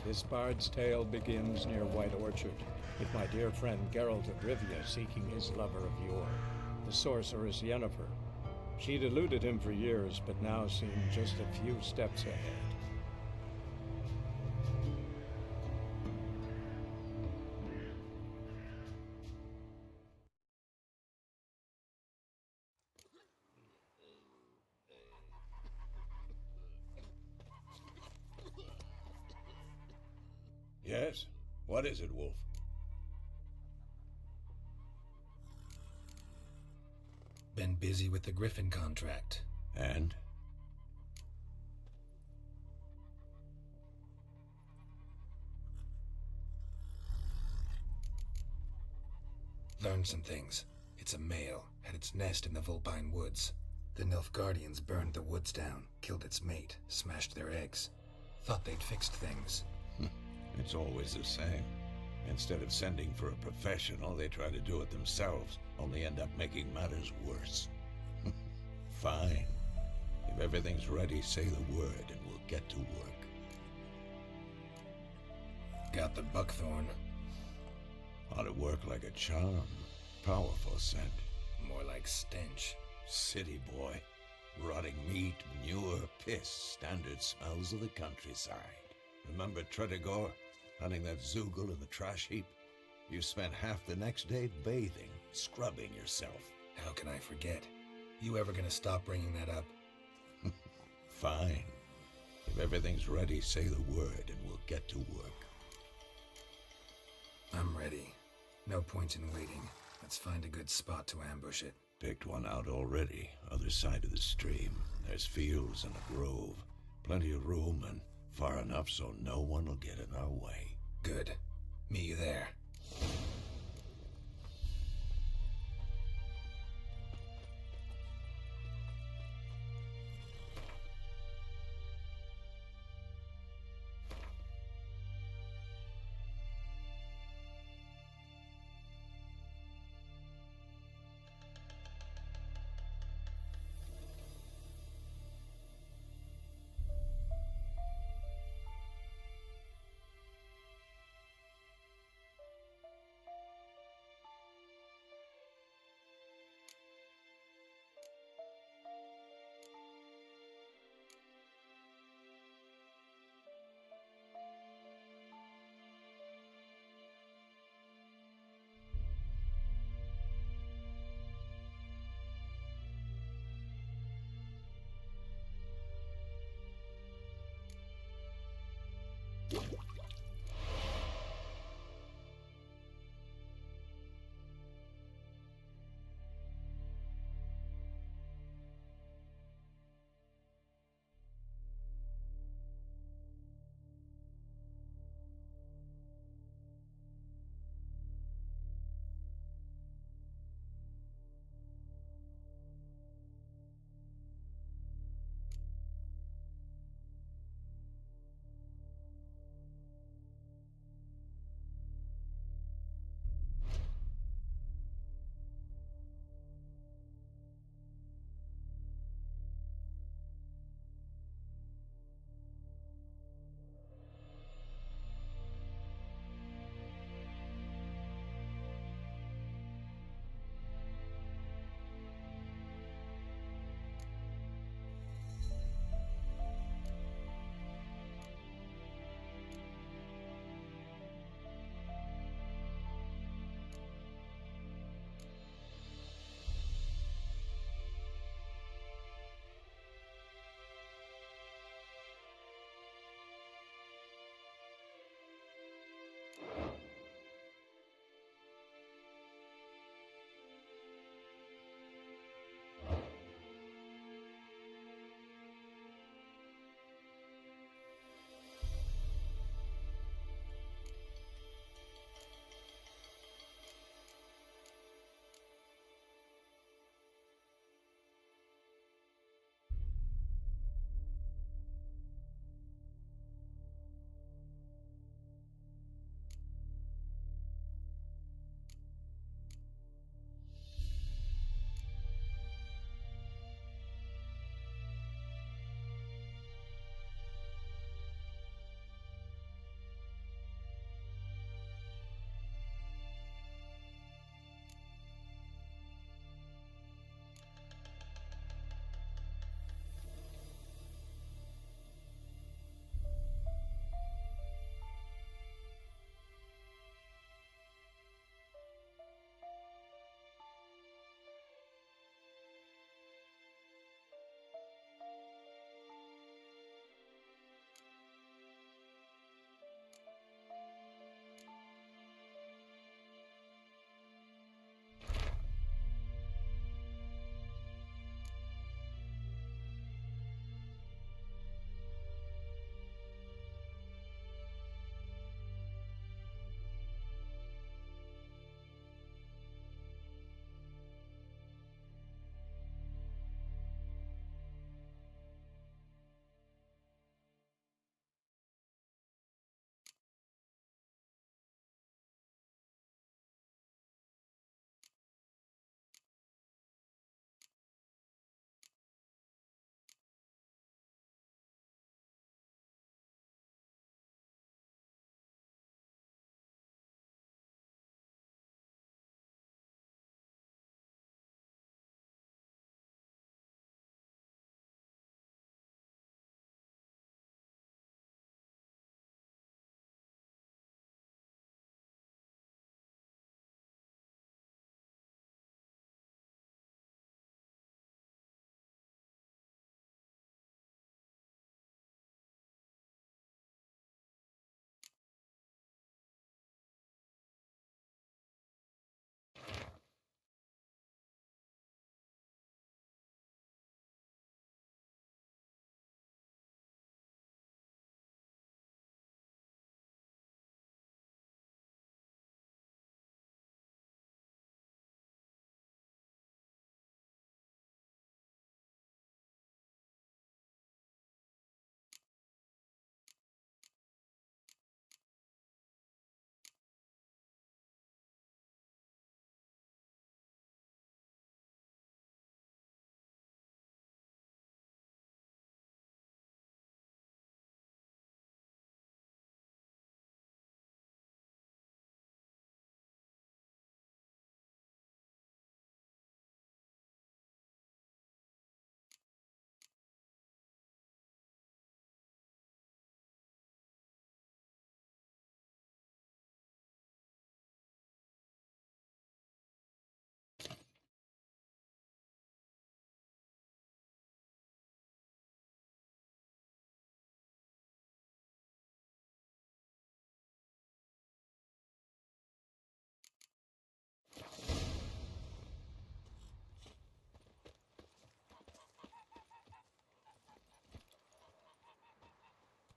This bard's tale begins near White Orchard, with my dear friend Geralt of Rivia seeking his lover of yore, the sorceress Yennefer. She'd eluded him for years, but now seemed just a few steps ahead. Yes? What is it, Wolf? Been busy with the Griffin contract. And? Learned some things. It's a male, had its nest in the Vulpine Woods. The Nilfgaardians burned the woods down, killed its mate, smashed their eggs. Thought they'd fixed things. It's always the same. Instead of sending for a professional, they try to do it themselves, only end up making matters worse. Fine. If everything's ready, say the word and we'll get to work. Got the buckthorn. Ought to work like a charm. Powerful scent. More like stench. City boy. Rotting meat, manure, piss, standard smells of the countryside. Remember Tretogor? Hunting that Zoogle in the trash heap? You spent half the next day bathing, scrubbing yourself. How can I forget? You ever gonna stop bringing that up? Fine. If everything's ready, say the word and we'll get to work. I'm ready. No point in waiting. Let's find a good spot to ambush it. Picked one out already, other side of the stream. There's fields and a grove. Plenty of room and far enough so no one will get in our way. Good. Meet you there.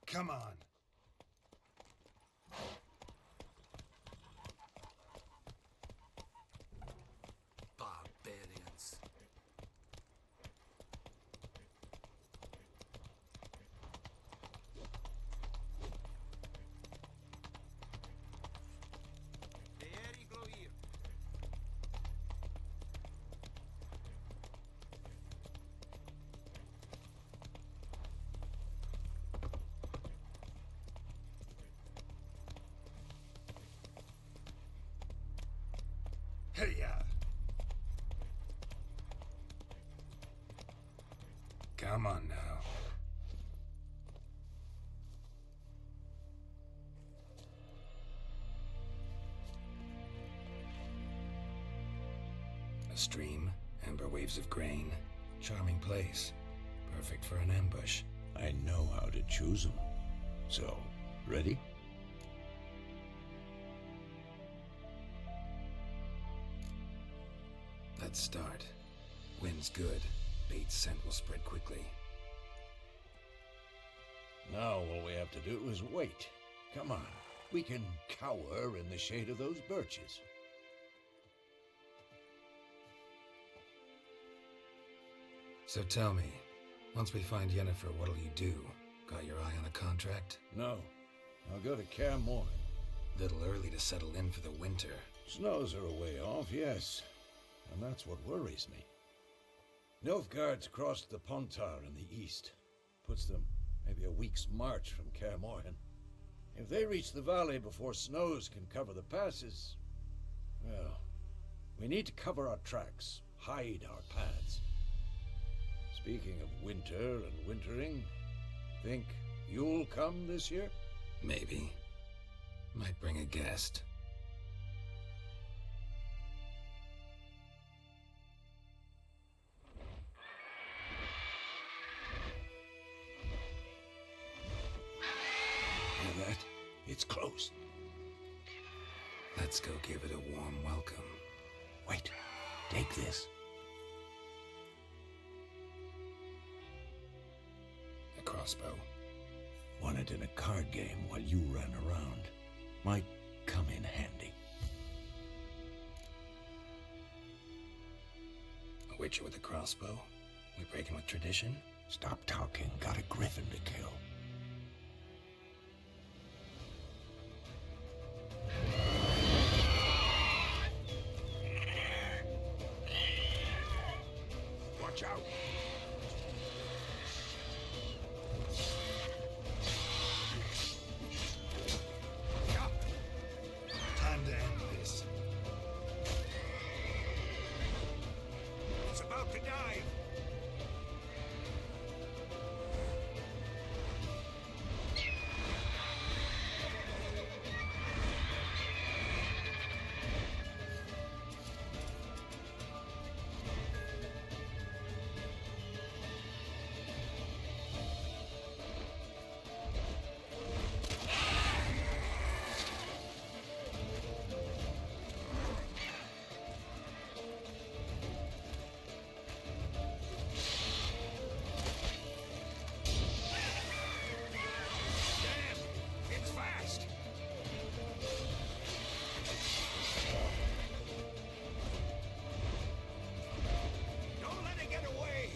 Come on. Barbarians. Hey-ya! Come on now. A stream, amber waves of grain. Charming place. Perfect for an ambush. I know how to choose them. So, ready? Let's start. Wind's good. Bait's scent will spread quickly. Now all we have to do is wait. Come on. We can cower in the shade of those birches. So tell me, once we find Yennefer, what'll you do? Got your eye on a contract? No. I'll go to Kaer Morhen. Little early to settle in for the winter. Snows are a way off, yes. And that's what worries me. Nilfgaard's crossed the Pontar in the east. Puts them maybe a week's march from Kaer Morhen. If they reach the valley before snows can cover the passes, well, we need to cover our tracks, hide our paths. Speaking of winter and wintering, think you'll come this year? Maybe. Might bring a guest. Hear that? It's close. Let's go give it a warm welcome. Wait, take this. A crossbow. Won it in a card game while you ran around. Might come in handy. A witcher with a crossbow? We breaking with tradition? Stop talking. Got a griffin to kill. Watch out. Time to end this. It's about to dive. It's fast. Don't let it get away.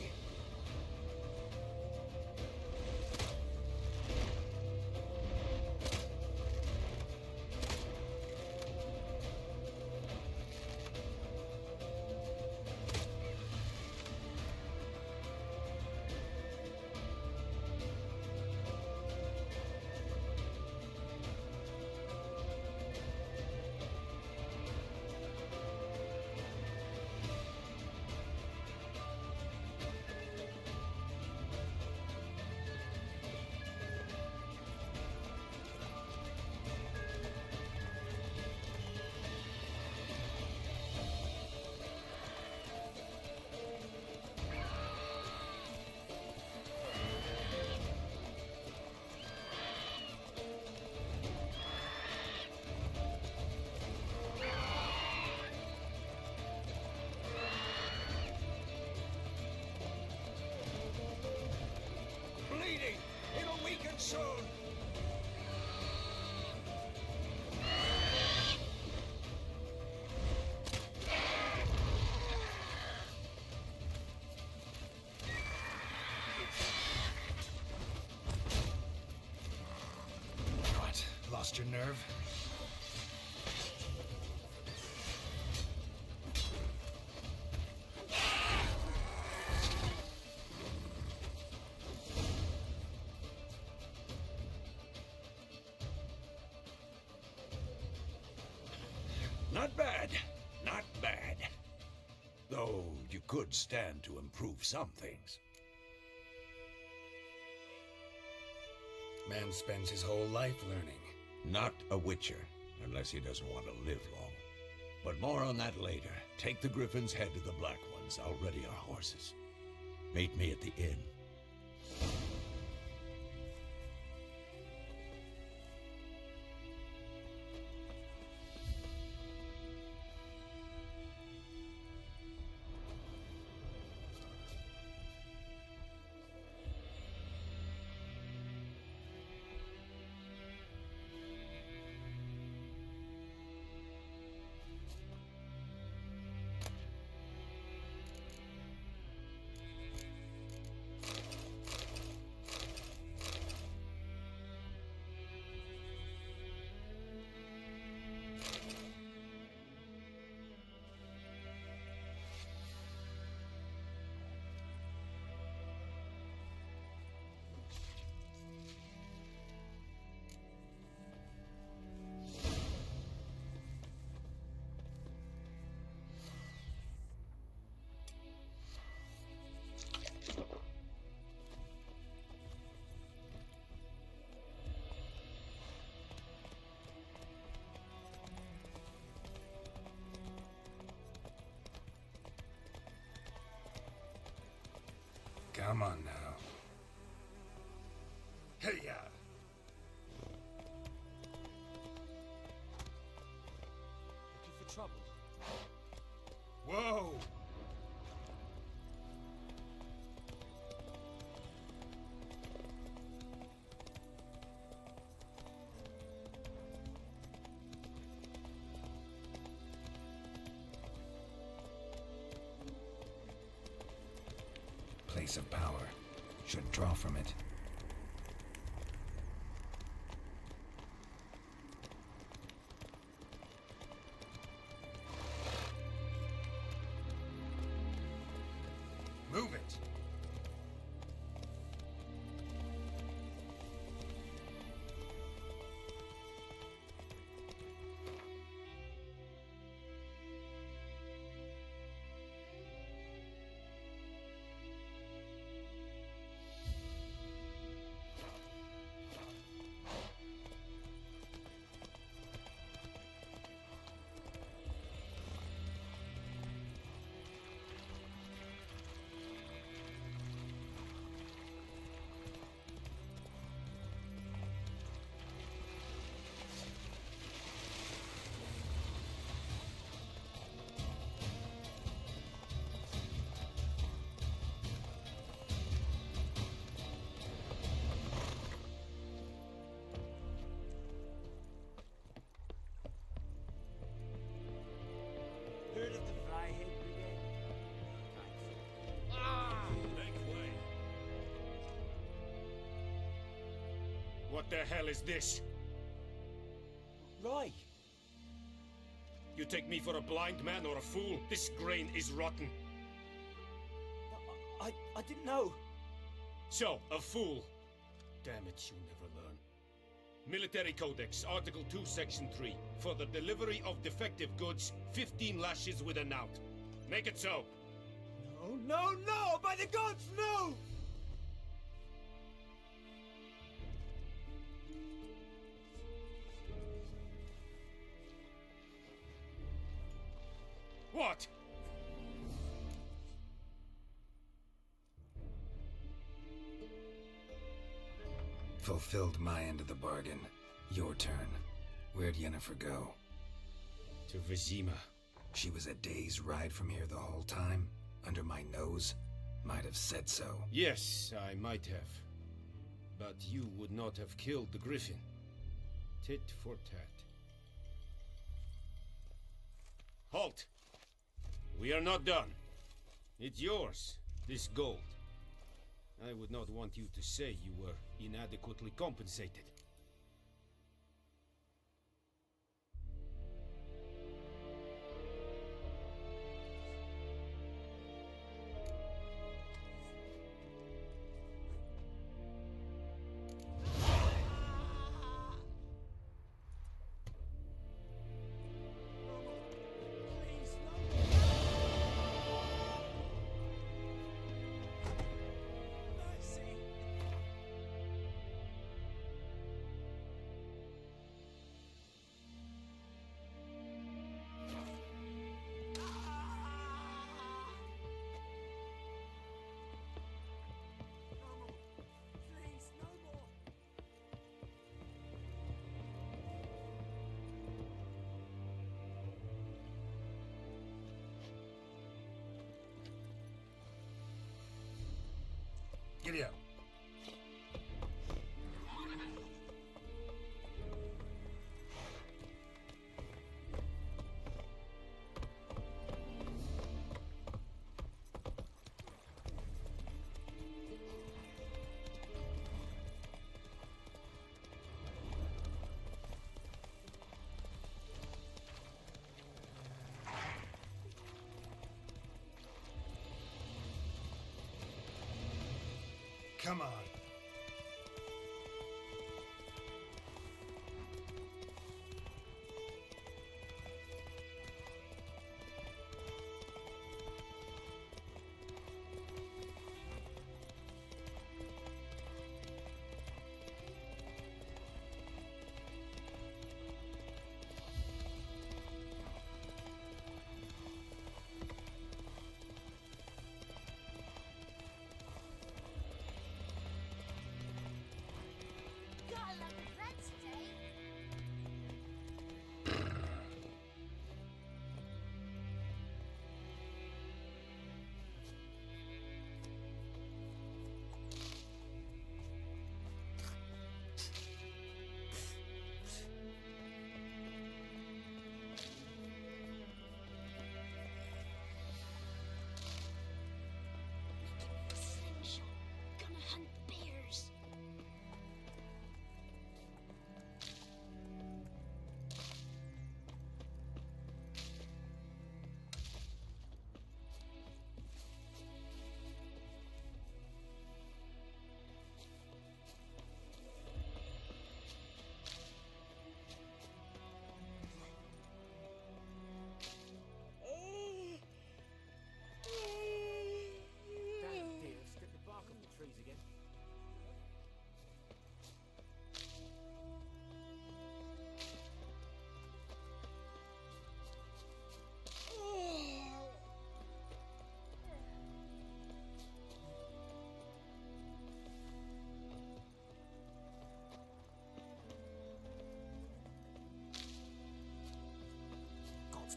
Bleeding. It'll weaken soon. your nerve? Not bad. Not bad. Though you could stand to improve some things. Man spends his whole life learning. Not a witcher, unless he doesn't want to live long. But more on that later. Take the Griffin's head to the Black Ones. I'll ready our horses. Meet me at the inn. Come on now. Hey-ya! Looking for trouble? Whoa! Place of power. Should draw from it. Move it! Heard of the Fryhead Brigade? Ah! Make way. What the hell is this? Right. You take me for a blind man or a fool? This grain is rotten. I didn't know. So, a fool. Damn it, you never learn. Military Codex, Article 2, Section 3. For the delivery of defective goods, 15 lashes with a knout. Make it so. No, no, no! By the gods, no! What? Fulfilled my end of the bargain. Your turn. Where'd Yennefer go? To Vizima. She was a day's ride from here the whole time? Under my nose? Might have said so. Yes, I might have. But you would not have killed the Griffin. Tit for tat. Halt! We are not done. It's yours, this gold. I would not want you to say you were inadequately compensated. Giddy up. Come on.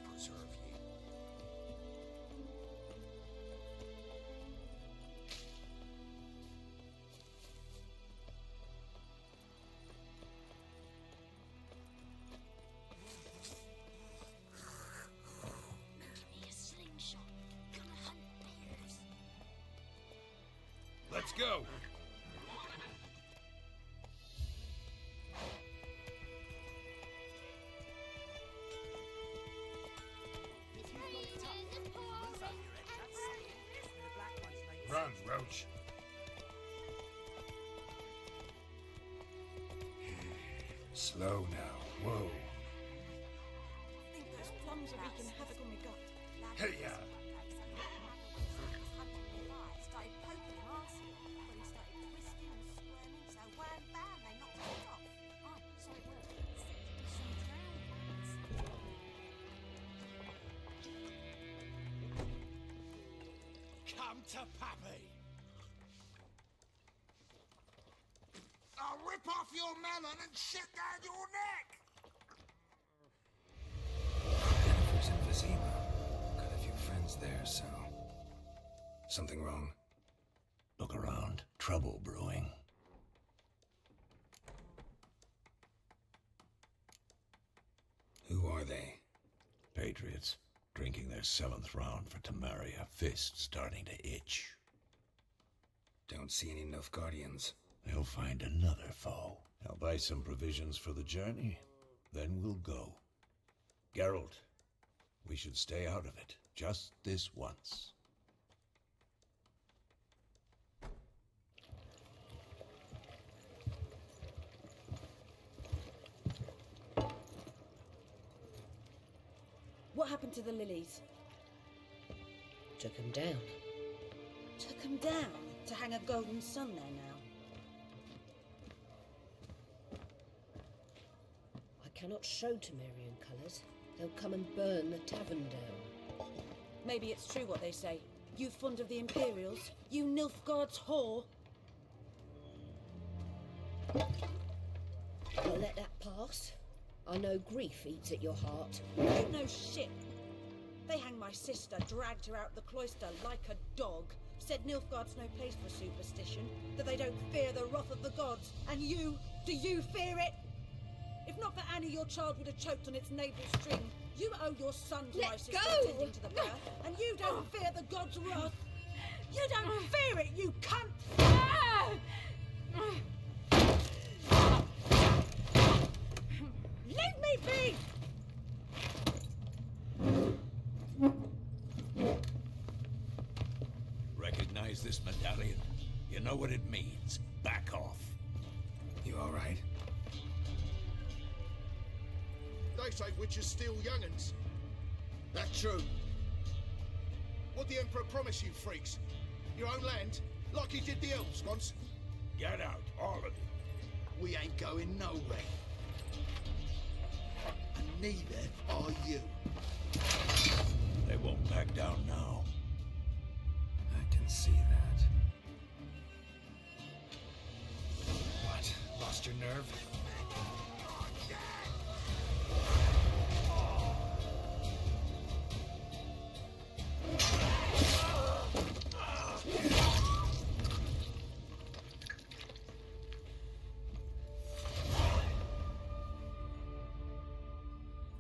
Preserve you. Give me a slingshot. Gonna hunt bears. Let's go! Run, Roach. Slow now. Whoa. I think those plums are wreaking havoc on my gut. Hey, yeah. Started poking him arsehole. When he started twisting and squirming, so wham bam, they knocked his head off. Oh, so it worked. Some drowned ones. Come to Pappy! I'll rip off your melon and shit down your neck! Emhyr's in Vizima. Got a few friends there, so... Something wrong? Look around. Trouble brewing. Who are they? Patriots. Drinking their 7th round for Tamaria. Fist starting to itch. Don't see any Nilfgaardians. They'll find another foe. I'll buy some provisions for the journey. Then we'll go. Geralt, we should stay out of it. Just this once. What happened to the lilies? Took him down. Took them down to hang a golden sun there now. I cannot show Temerian colours. They'll come and burn the tavern down. Maybe it's true what they say. You fond of the Imperials? You Nilfgaard's whore? I'll let that pass. I know grief eats at your heart. You know shit. They hanged my sister, dragged her out the cloister like a dog, said Nilfgaard's no place for superstition, that they don't fear the wrath of the gods. And you, do you fear it? If not for Annie, your child would have choked on its navel string. You owe your son to my sister attending to the birth, and you don't fear the gods' wrath. You don't fear it, you cunt! Leave me be! Recognize this medallion? You know what it means. Back off. You all right? They say witches steal young'uns. That's true. What the Emperor promise you, freaks? Your own land? Like he did the elves once? Get out, all of you. We ain't going nowhere. And neither are you. They won't back down now. I can see that. What? Lost your nerve?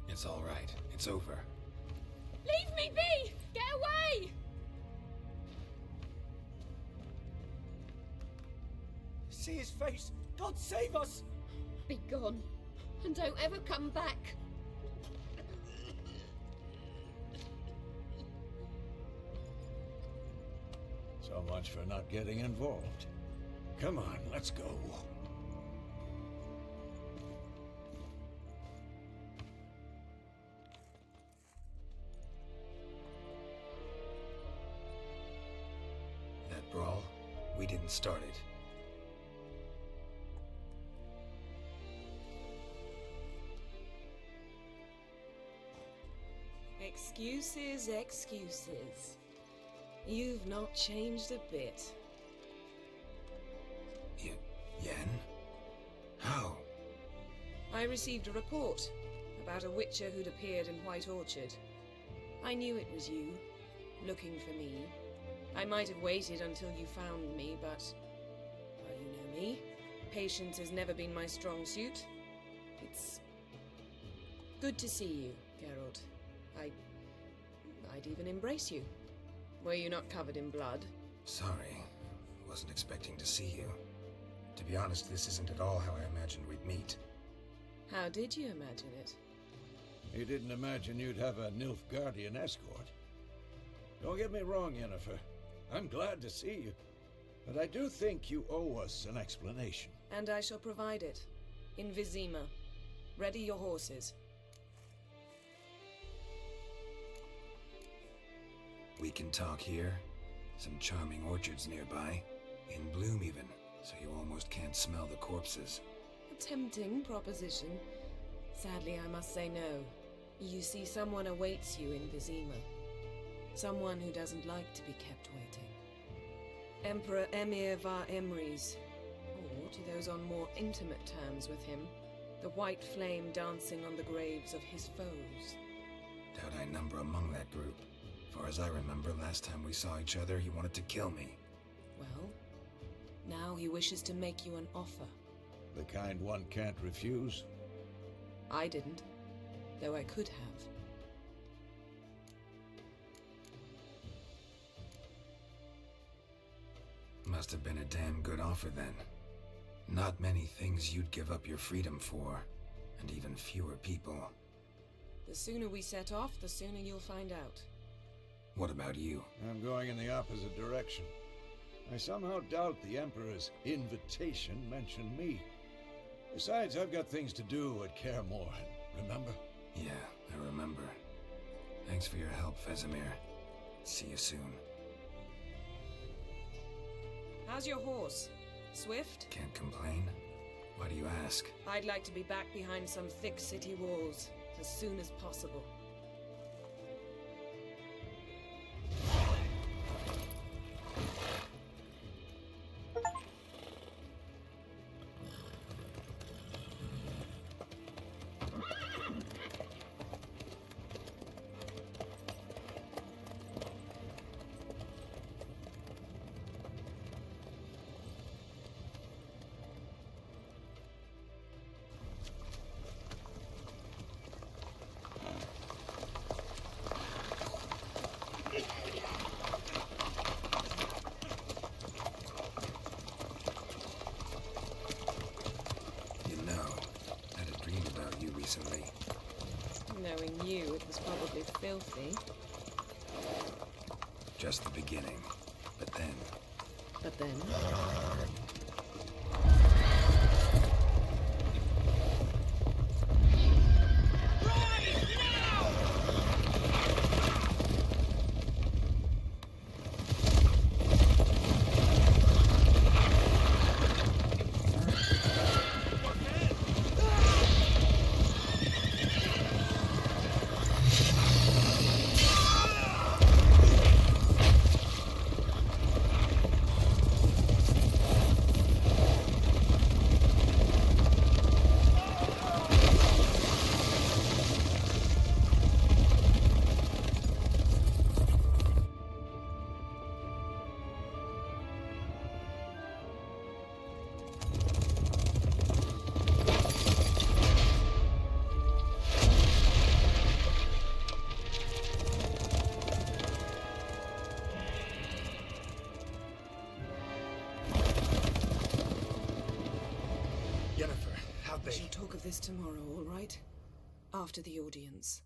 It's all right. It's over. Leave me be! Get away! See his face! God save us! Be gone, and don't ever come back. So much for not getting involved. Come on, let's go. That brawl, we didn't start it. Excuses, excuses. You've not changed a bit. Yen? How? I received a report about a witcher who'd appeared in White Orchard. I knew it was you, looking for me. I might have waited until you found me, but... well, you know me. Patience has never been my strong suit. It's... good to see you, Geralt. I'd even embrace you. Were you not covered in blood? Sorry. Wasn't expecting to see you. To be honest, this isn't at all how I imagined we'd meet. How did you imagine it? You didn't imagine you'd have a Nilfgaardian escort. Don't get me wrong, Yennefer. I'm glad to see you. But I do think you owe us an explanation. And I shall provide it. In Vizima. Ready your horses. We can talk here. Some charming orchards nearby. In bloom even, so you almost can't smell the corpses. A tempting proposition. Sadly, I must say no. You see, someone awaits you in Vizima. Someone who doesn't like to be kept waiting. Emperor Emhyr var Emrys. Or, to those on more intimate terms with him, the white flame dancing on the graves of his foes. Doubt I number among that group. Far as I remember, last time we saw each other, he wanted to kill me. Well, now he wishes to make you an offer. The kind one can't refuse? I didn't, though I could have. Must have been a damn good offer then. Not many things you'd give up your freedom for, and even fewer people. The sooner we set off, the sooner you'll find out. What about you? I'm going in the opposite direction. I somehow doubt the Emperor's invitation mentioned me. Besides, I've got things to do at Kaer Morhen, remember? Yeah, I remember. Thanks for your help, Vesemir. See you soon. How's your horse? Swift? Can't complain. Why do you ask? I'd like to be back behind some thick city walls as soon as possible. know. I had a dream about you recently. Knowing you, it was probably filthy. Just the beginning. But then... But then... Yennefer, how'd they... We shall talk of this tomorrow, all right? After the audience.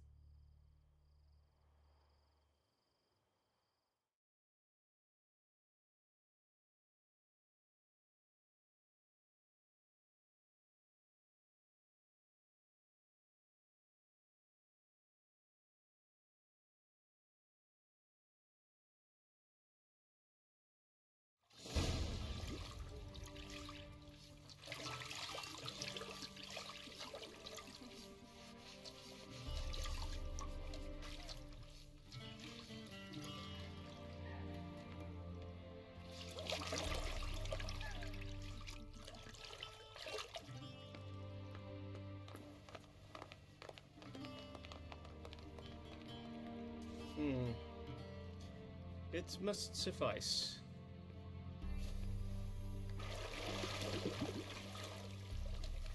It must suffice.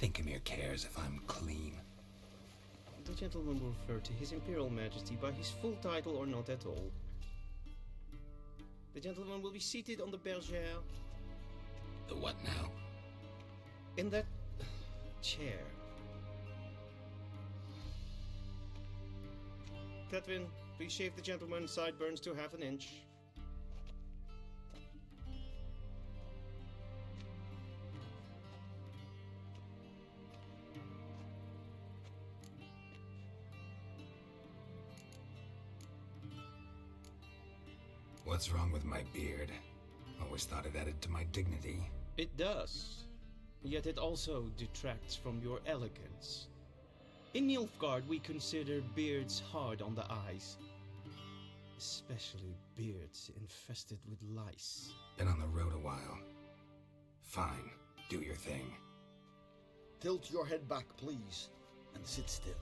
Think Emhyr cares if I'm clean? The gentleman will refer to His Imperial Majesty by his full title or not at all. The gentleman will be seated on the bergère. The what now? In that chair. Catwin, please shave the gentleman's sideburns to half an inch. What's wrong with my beard? Always thought it added to my dignity. It does. Yet it also detracts from your elegance. In Nilfgaard, we consider beards hard on the eyes. Especially beards infested with lice. Been on the road a while. Fine, do your thing. Tilt your head back, please, and sit still.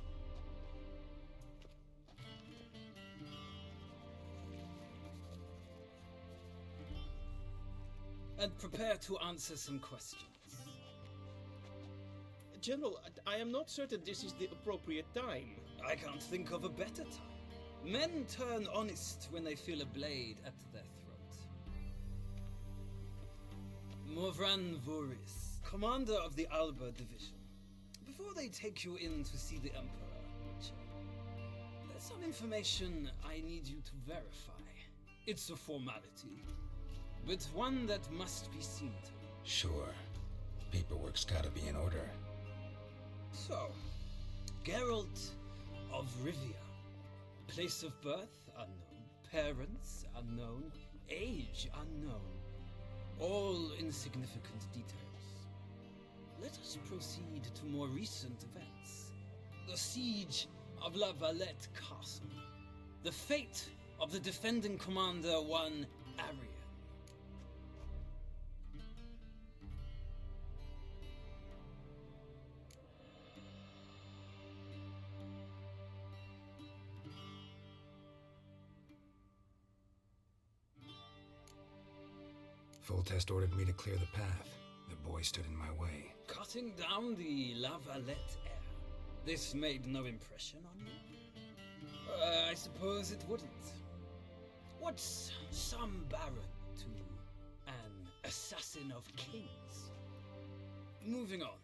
And prepare to answer some questions. General, I am not certain this is the appropriate time. I can't think of a better time. Men turn honest when they feel a blade at their throat. Morvran Voris, commander of the Alba Division. Before they take you in to see the Emperor, Witcher, there's some information I need you to verify. It's a formality, but one that must be seen to. Sure. Paperwork's gotta be in order. So, Geralt of Rivia. Place of birth unknown, parents unknown, age unknown. All insignificant details. Let us proceed to more recent events. The siege of La Valette Castle. The fate of the defending commander, one Arian. Foltest ordered me to clear the path. The boy stood in my way. Cutting down the La Valette heir. This made no impression on you? I suppose it wouldn't. What's some baron to an assassin of kings? Moving on.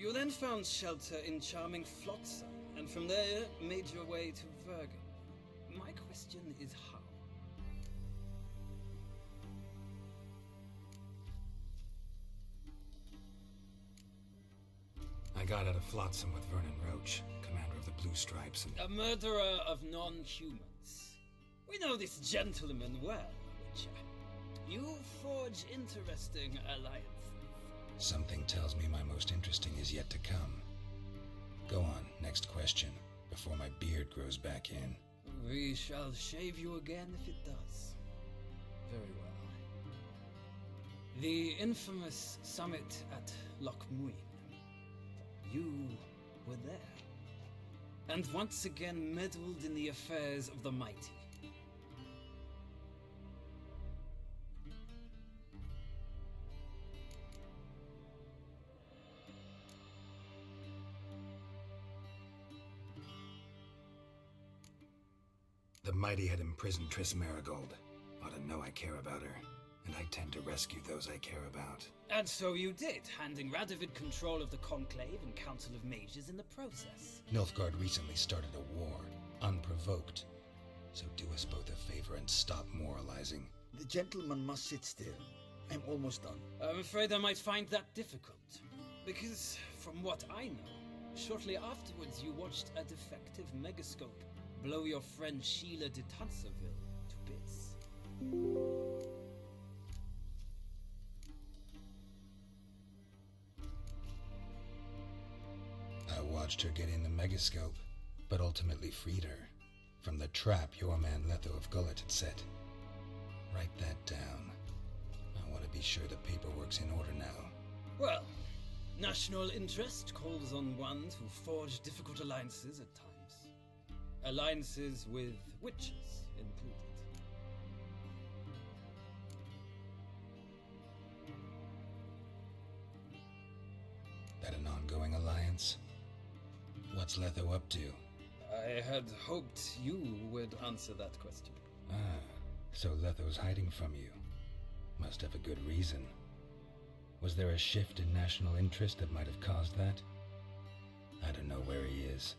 You then found shelter in charming Flotsam, and from there made your way to Vergen. My question is how? I got out of Flotsam with Vernon Roach, commander of the Blue Stripes, and... A murderer of non-humans. We know this gentleman well, Witcher. You forge interesting alliances. Something tells me my most interesting is yet to come. Go on, next question, before my beard grows back in. We shall shave you again if it does. Very well. The infamous summit at Loch Muin. You were there. And once again meddled in the affairs of the mighty. The mighty had imprisoned Triss Marigold. Ought to know I care about her, and I tend to rescue those I care about. And so you did, handing Radovid control of the Conclave and Council of Mages in the process. Nilfgaard recently started a war, unprovoked. So do us both a favor and stop moralizing. The gentleman must sit still. I'm almost done. I'm afraid I might find that difficult. Because, from what I know, shortly afterwards you watched a defective megascope blow your friend Sheila de Tanserville to bits. I watched her get in the megascope, but ultimately freed her from the trap your man Letho of Gullet had set. Write that down. I want to be sure the paperwork's in order now. Well, national interest calls on one to forge difficult alliances at times. Alliances with witches included. That an ongoing alliance? What's Letho up to? I had hoped you would answer that question. Ah, so Letho's hiding from you. Must have a good reason. Was there a shift in national interest that might have caused that? I don't know where he is.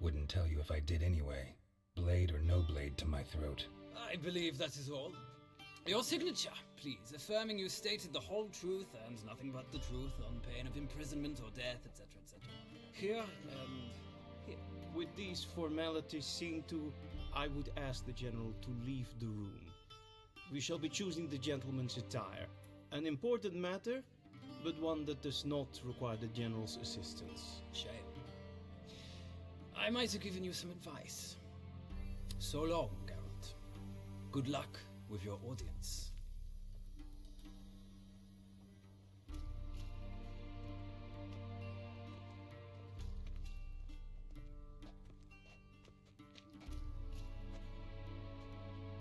Wouldn't tell you if I did anyway. Blade or no blade to my throat. I believe that is all. Your signature, please, affirming you stated the whole truth and nothing but the truth on pain of imprisonment or death, etc., etc. Here and here. With these formalities seen to, I would ask the General to leave the room. We shall be choosing the gentleman's attire. An important matter, but one that does not require the General's assistance. Shame. I might have given you some advice. So long, Geralt. Good luck with your audience.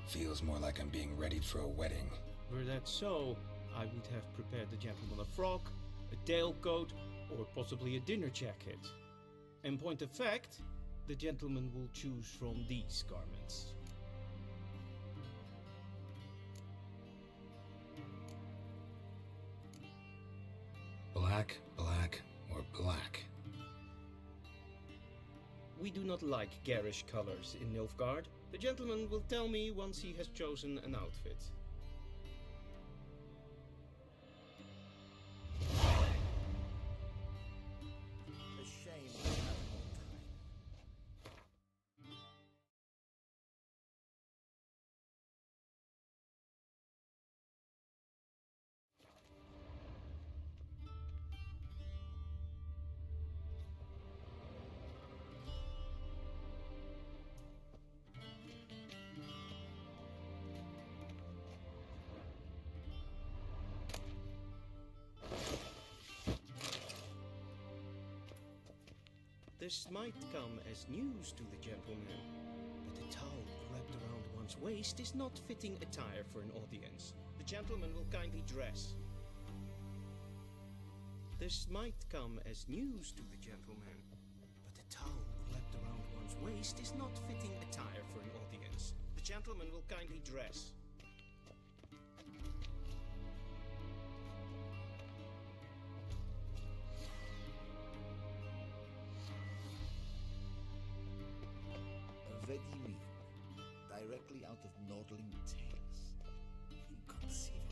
Feels more like I'm being readied for a wedding. Were that so, I would have prepared the gentleman a frock, a tailcoat, or possibly a dinner jacket. In point of fact, the gentleman will choose from these garments. Black, black, or black? We do not like garish colors in Nilfgaard. The gentleman will tell me once he has chosen an outfit. A shame we have more time. This might come as news to the gentleman, but a towel wrapped around one's waist is not fitting attire for an audience. The gentleman will kindly dress. This might come as news to the gentleman, but a towel wrapped around one's waist is not fitting attire for an audience. The gentleman will kindly dress. already mean. Directly out of Nordling tales. Inconceivable.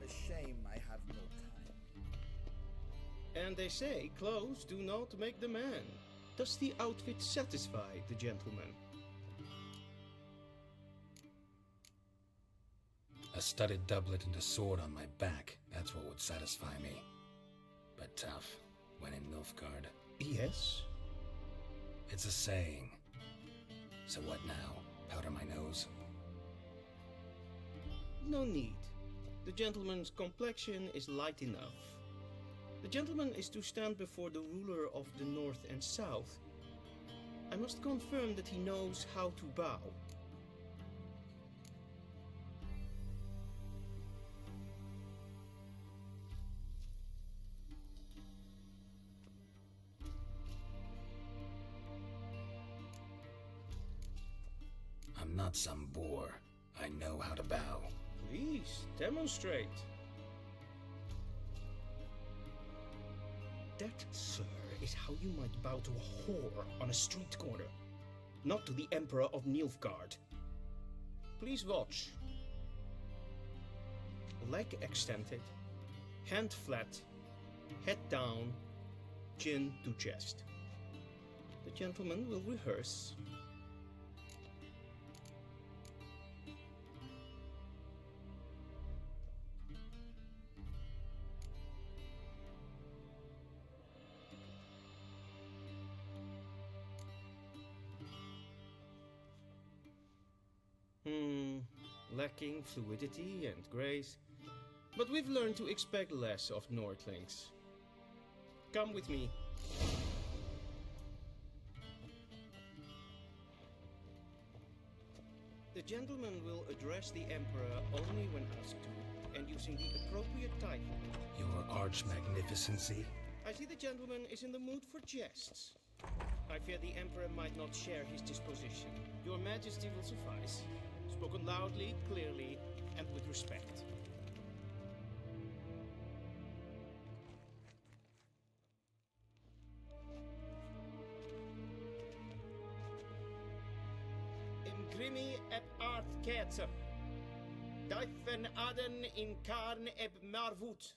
A shame I have no time. And they say clothes do not make the man. Does the outfit satisfy the gentleman? A studded doublet and a sword on my back, that's what would satisfy me. But tough, when in Nilfgaard. Yes? It's a saying. So what now? Powder my nose? No need. The gentleman's complexion is light enough. The gentleman is to stand before the ruler of the North and South. I must confirm that he knows how to bow. I'm not some boor. I know how to bow. Please, demonstrate. That, sir, is how you might bow to a whore on a street corner, not to the Emperor of Nilfgaard. Please watch. Leg extended, hand flat, head down, chin to chest. The gentleman will rehearse. Lacking fluidity and grace, but we've learned to expect less of Nordlings. Come with me. The gentleman will address the Emperor only when asked to, and using the appropriate title. Your arch-magnificency? I see the gentleman is in the mood for jests. I fear the Emperor might not share his disposition. Your Majesty will suffice. Spoken loudly, clearly, and with respect. Imgrimi eb art ketzer. Daifen aden in karn eb marvut.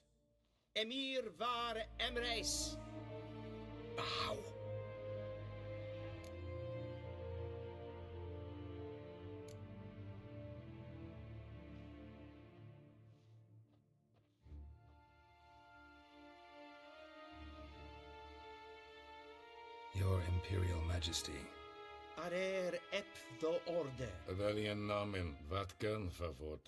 Emhyr var emreis. Bow. Your Imperial Majesty. Arer ep the order. Welchen Namen? Watken favor.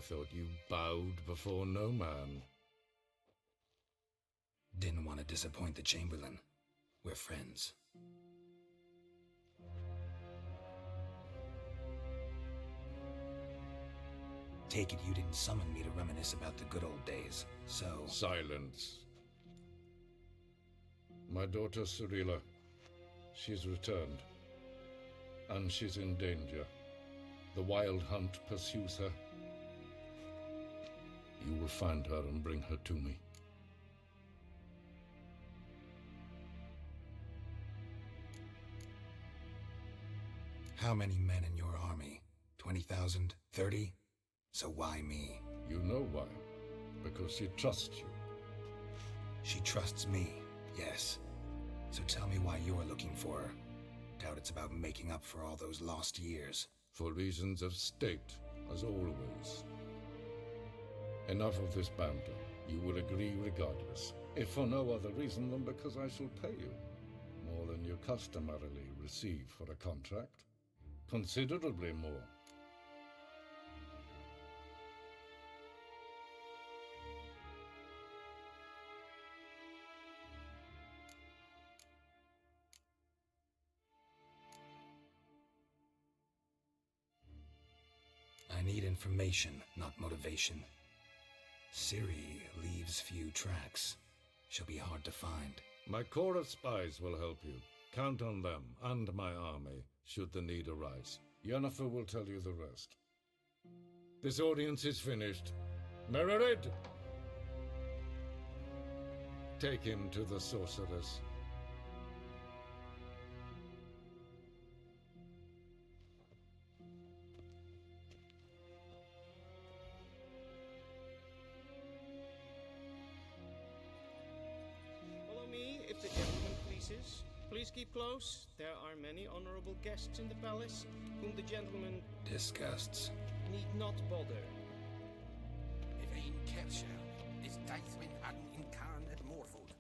thought you bowed before no man. Didn't want to disappoint the Chamberlain. We're friends. Take it you didn't summon me to reminisce about the good old days, so... Silence. My daughter Cirilla, she's returned. And she's in danger. The Wild Hunt pursues her. You will find her and bring her to me. How many men in your army? 20,000? 30? So why me? You know why. Because she trusts you. She trusts me, yes. So tell me why you're looking for her. Doubt it's about making up for all those lost years. For reasons of state, as always. Enough of this banter. You will agree regardless. If for no other reason than because I shall pay you. More than you customarily receive for a contract. Considerably more. I need information, not motivation. Ciri leaves few tracks. She'll be hard to find. My corps of spies will help you. Count on them, and my army, should the need arise. Yennefer will tell you the rest. This audience is finished. Mererid! Take him to the sorceress. Follow me, if the gentleman pleases. Please keep close. There are many honorable guests in the palace, whom the gentleman Disgusts. need not bother. If ein Kerscher is Deithwin hadden in Cairn at Morford.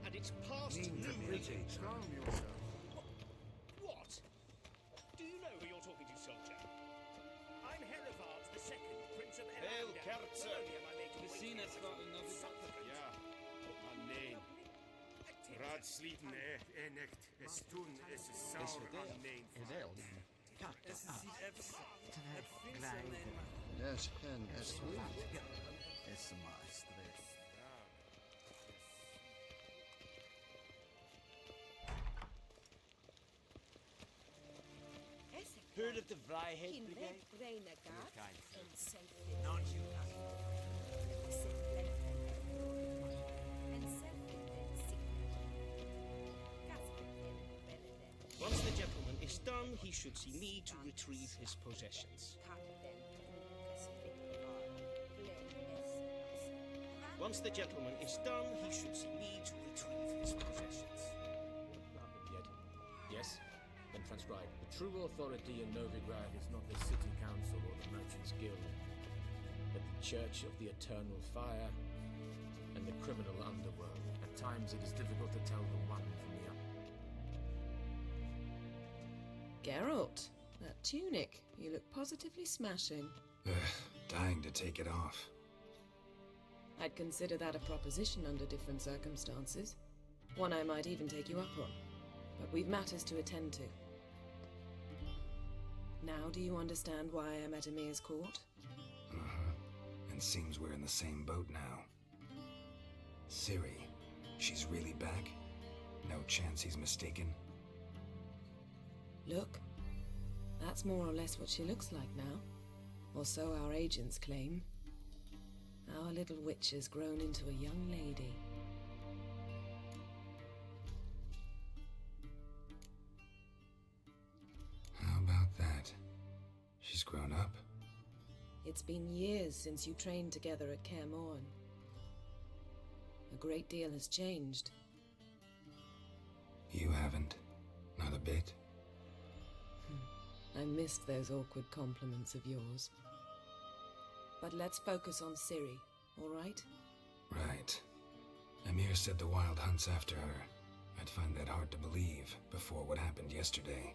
And it's past noon. Calm yourself. What? Do you know who you're talking to, soldier? I'm Herivard II, Prince of Hail, Erlangen. Kerzer. Earlier my mate We awaited seen me us with got another- supplicant. Ja, mijn neen. Raad sliten echt. Es tun, es is sauer aan neen. Yes, en es sweet. Es maestre. Heard of the Vryheid Kindred, Brigade? Renegat, Kind. and self Not you. Once the gentleman is done, he should see me to retrieve his possessions. Once the gentleman is done, he should see me to retrieve his possessions. Yet. Yes? Then transcribe. The true authority in Novigrad is not the city council or the merchants' guild, but the Church of the Eternal Fire and the criminal underworld. At times it is difficult to tell the one from the other. Geralt, that tunic. You look positively smashing. Dying to take it off. I'd consider that a proposition under different circumstances. One I might even take you up on. But we've matters to attend to. Now do you understand why I'm at Emhyr's court? And seems we're in the same boat now. Ciri, she's really back? No chance he's mistaken? Look, that's more or less what she looks like now. Or so our agents claim. Our little witch has grown into a young lady. How about that? She's grown up? It's been years since you trained together at Kaer Morhen. A great deal has changed. You haven't. Not a bit. I missed those awkward compliments of yours. But let's focus on Ciri, all right? Right. Emhyr said the Wild Hunt's after her. I'd find that hard to believe before what happened yesterday.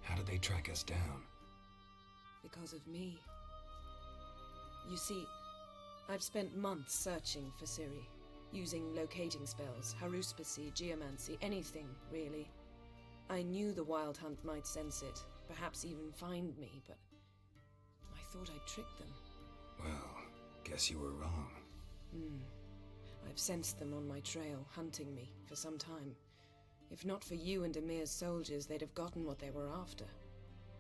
How did they track us down? Because of me. You see, I've spent months searching for Ciri, using locating spells, haruspicy, geomancy, anything, really. I knew the Wild Hunt might sense it, perhaps even find me, but I thought I'd tricked them. Well, guess you were wrong. I've sensed them on my trail, hunting me, for some time. If not for you and Emhyr's soldiers, they'd have gotten what they were after.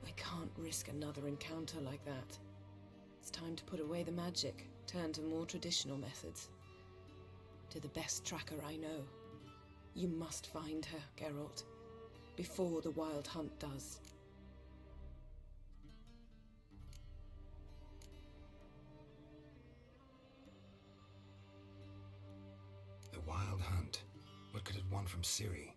I can't risk another encounter like that. It's time to put away the magic, turn to more traditional methods. To the best tracker I know. You must find her, Geralt, before the Wild Hunt does. The Wild Hunt? What could it want from Ciri?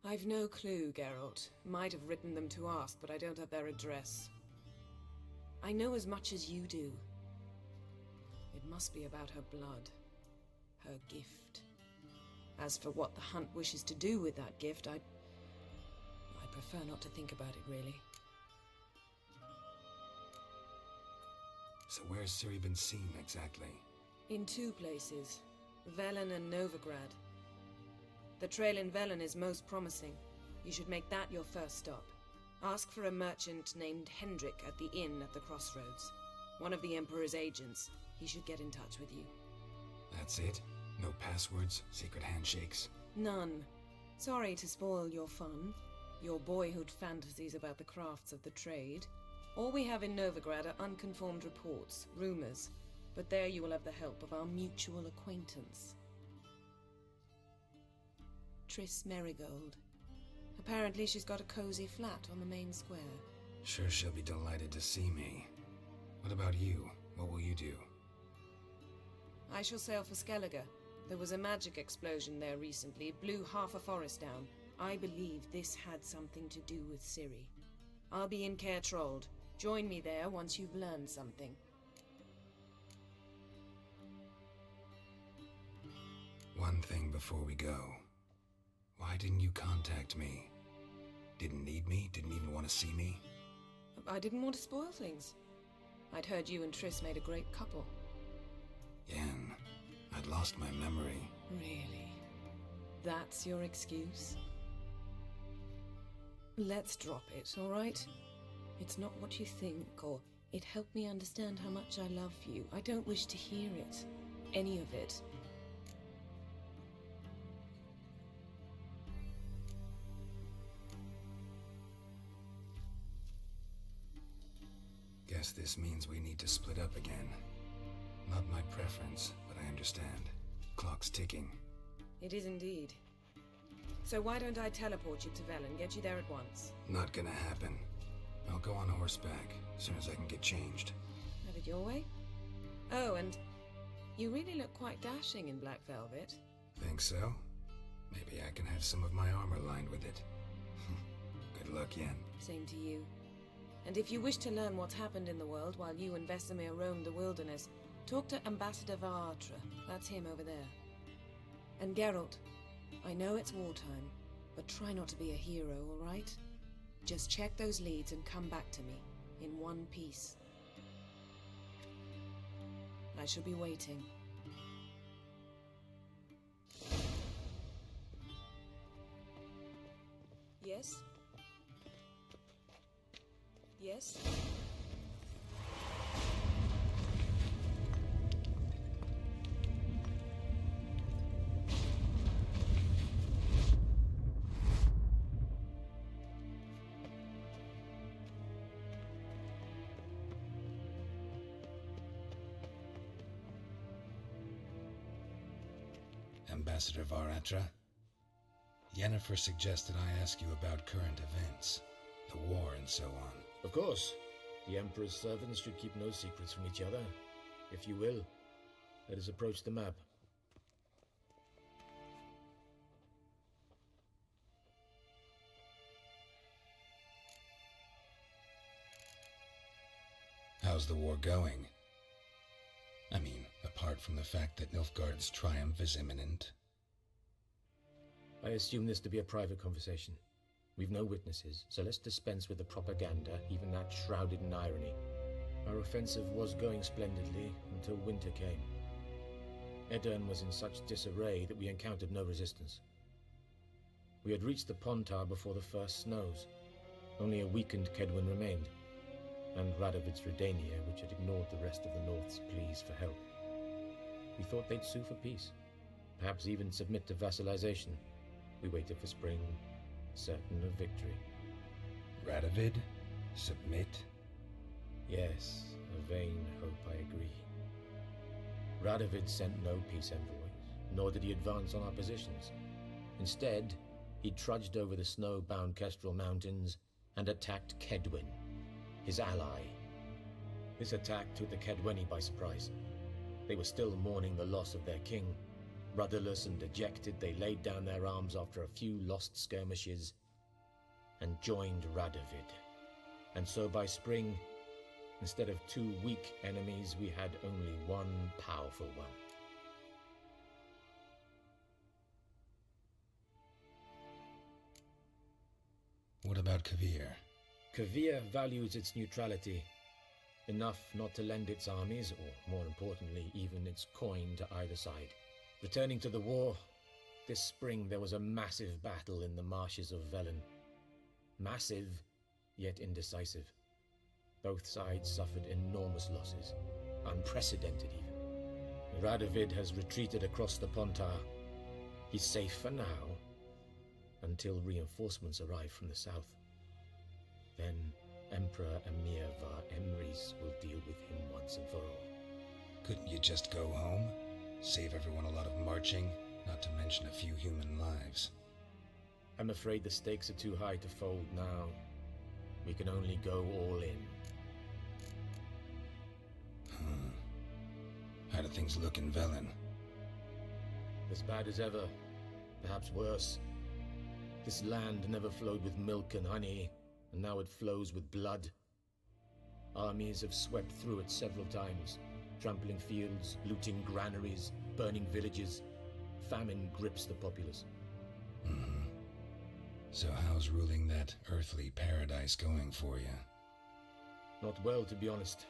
I've no clue, Geralt. Might have written them to ask, but I don't have their address. I know as much as you do. It must be about her blood. Her gift. As for what the Hunt wishes to do with that gift, I prefer not to think about it, really. So where's Ciri been seen, exactly? In two places. Velen and Novigrad. The trail in Velen is most promising. You should make that your first stop. Ask for a merchant named Hendrik at the inn at the crossroads. One of the Emperor's agents. He should get in touch with you. That's it? No passwords, secret handshakes? None. Sorry to spoil your fun. Your boyhood fantasies about the crafts of the trade. All we have in Novigrad are unconfirmed reports, rumors. But there you will have the help of our mutual acquaintance. Triss Merigold. Apparently she's got a cozy flat on the main square. Sure she'll be delighted to see me. What about you? What will you do? I shall sail for Skellige. There was a magic explosion there recently. It blew half a forest down. I believe this had something to do with Ciri. I'll be in Caer Trolde. Join me there once you've learned something. One thing before we go. Why didn't you contact me? Didn't need me? Didn't even want to see me? I didn't want to spoil things. I'd heard you and Triss made a great couple. Yen, I'd lost my memory. Really? That's your excuse? Let's drop it, all right? It's not what you think, or it helped me understand how much I love you. I don't wish to hear it. Any of it. Guess this means we need to split up again. Not my preference, but I understand. Clock's ticking. It is indeed. So why don't I teleport you to Velen, get you there at once? Not gonna happen. I'll go on horseback, as soon as I can get changed. Have it your way? Oh, and you really look quite dashing in black velvet. Think so? Maybe I can have some of my armor lined with it. Good luck, Yen. Same to you. And if you wish to learn what's happened in the world while you and Vesemir roamed the wilderness, talk to Ambassador Varatra. That's him over there. And Geralt, I know it's wartime, but try not to be a hero, all right? Just check those leads and come back to me, in one piece. I shall be waiting. Yes? Yes? Ambassador Varatra, Yennefer suggested I ask you about current events, the war and so on. Of course. The Emperor's servants should keep no secrets from each other. If you will, let us approach the map. How's the war going? I mean, apart from the fact that Nilfgaard's triumph is imminent. I assume this to be a private conversation. We've no witnesses, so let's dispense with the propaganda, even that shrouded in irony. Our offensive was going splendidly until winter came. Edirn was in such disarray that we encountered no resistance. We had reached the Pontar before the first snows. Only a weakened Kedwin remained, and Radovid's Redania, which had ignored the rest of the North's pleas for help. We thought they'd sue for peace, perhaps even submit to vassalization. We waited for spring, certain of victory. Radovid? Submit? Yes, a vain hope, I agree. Radovid sent no peace envoys, nor did he advance on our positions. Instead, he trudged over the snow-bound Kestrel Mountains and attacked Kedwin, his ally. This attack took the Kedweni by surprise. They were still mourning the loss of their king. Rudderless and dejected, they laid down their arms after a few lost skirmishes and joined Radovid. And so by spring, instead of 2 weak enemies, we had only one powerful one. What about Kavir? Kavir values its neutrality, enough not to lend its armies, or more importantly, even its coin to either side. Returning to the war, this spring there was a massive battle in the marshes of Velen. Massive, yet indecisive. Both sides suffered enormous losses, unprecedented even. Radovid has retreated across the Pontar. He's safe for now, until reinforcements arrive from the south. Then Emperor Emhyr var Emrys will deal with him once and for all. Couldn't you just go home? Save everyone a lot of marching, not to mention a few human lives. I'm afraid the stakes are too high to fold now. We can only go all in. How do things look in Velen? As bad as ever, perhaps worse. This land never flowed with milk and honey, and now it flows with blood. Armies have swept through it several times, trampling fields, looting granaries, burning villages. Famine grips the populace. So how's ruling that earthly paradise going for you? Not well, to be honest.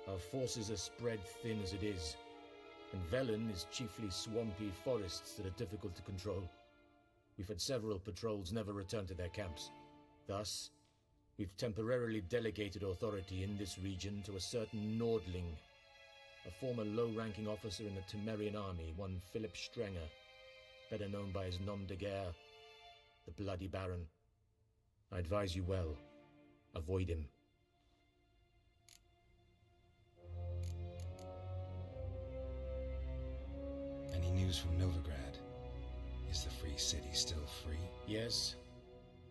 Our forces are spread thin as it is, and Velen is chiefly swampy forests that are difficult to control. We've had several patrols never return to their camps. Thus, we've temporarily delegated authority in this region to a certain Nordling, a former low-ranking officer in the Temerian army, one Philip Strenger, better known by his nom de guerre, the Bloody Baron. I advise you well. Avoid him. Any news from Novigrad? Is the free city still free? Yes,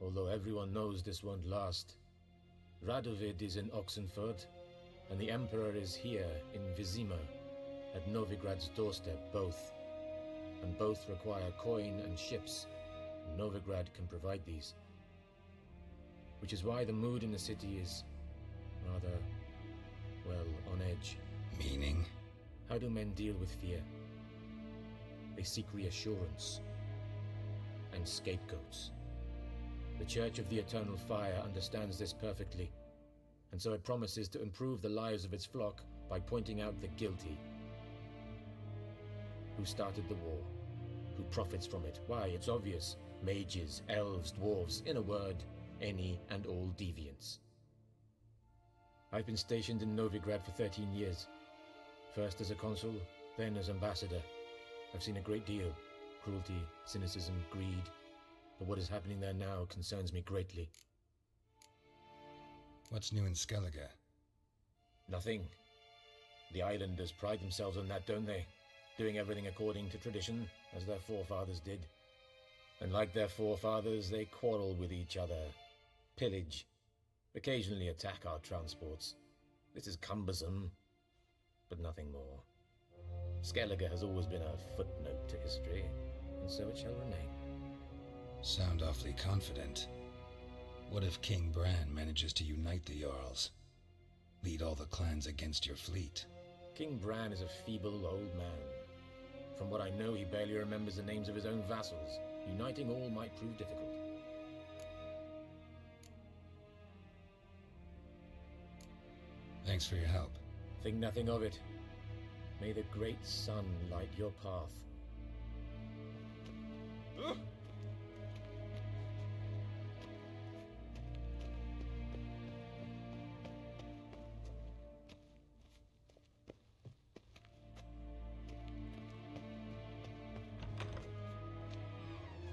although everyone knows this won't last. Radovid is in Oxenfurt, and the Emperor is here in Vizima, at Novigrad's doorstep, both. And both require coin and ships. Novigrad can provide these. Which is why the mood in the city is rather, well, on edge. Meaning? How do men deal with fear? They seek reassurance and scapegoats. The Church of the Eternal Fire understands this perfectly, and so it promises to improve the lives of its flock by pointing out the guilty. Who started the war? Who profits from it? Why, it's obvious. Mages, elves, dwarves, in a word, any and all deviants. I've been stationed in Novigrad for 13 years. First as a consul, then as ambassador. I've seen a great deal. Cruelty, cynicism, greed. But what is happening there now concerns me greatly. What's new in Skellige? Nothing. The islanders pride themselves on that, don't they? Doing everything according to tradition, as their forefathers did. And like their forefathers, they quarrel with each other, pillage, occasionally attack our transports. This is cumbersome, but nothing more. Skellige has always been a footnote to history, and so it shall remain. Sound awfully confident. What if King Bran manages to unite the Jarls? Lead all the clans against your fleet? King Bran is a feeble old man. From what I know, he barely remembers the names of his own vassals. Uniting all might prove difficult. Thanks for your help. Think nothing of it. May the great sun light your path.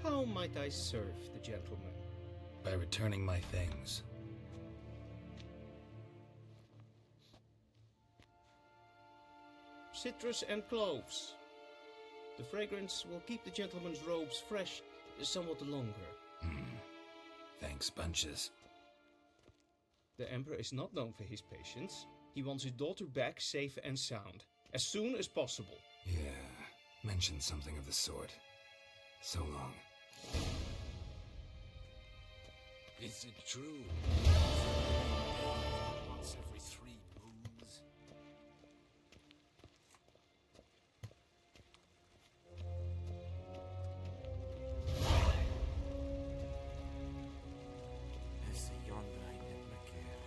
How might I serve the gentleman? By returning my things. Citrus and cloves. The fragrance will keep the gentleman's robes fresh somewhat longer. Thanks, bunches. The Emperor is not known for his patience. He wants his daughter back safe and sound, as soon as possible. Yeah, mentioned something of the sort. So long. Is it true? Once every 3 moons. Essa yonder I never care.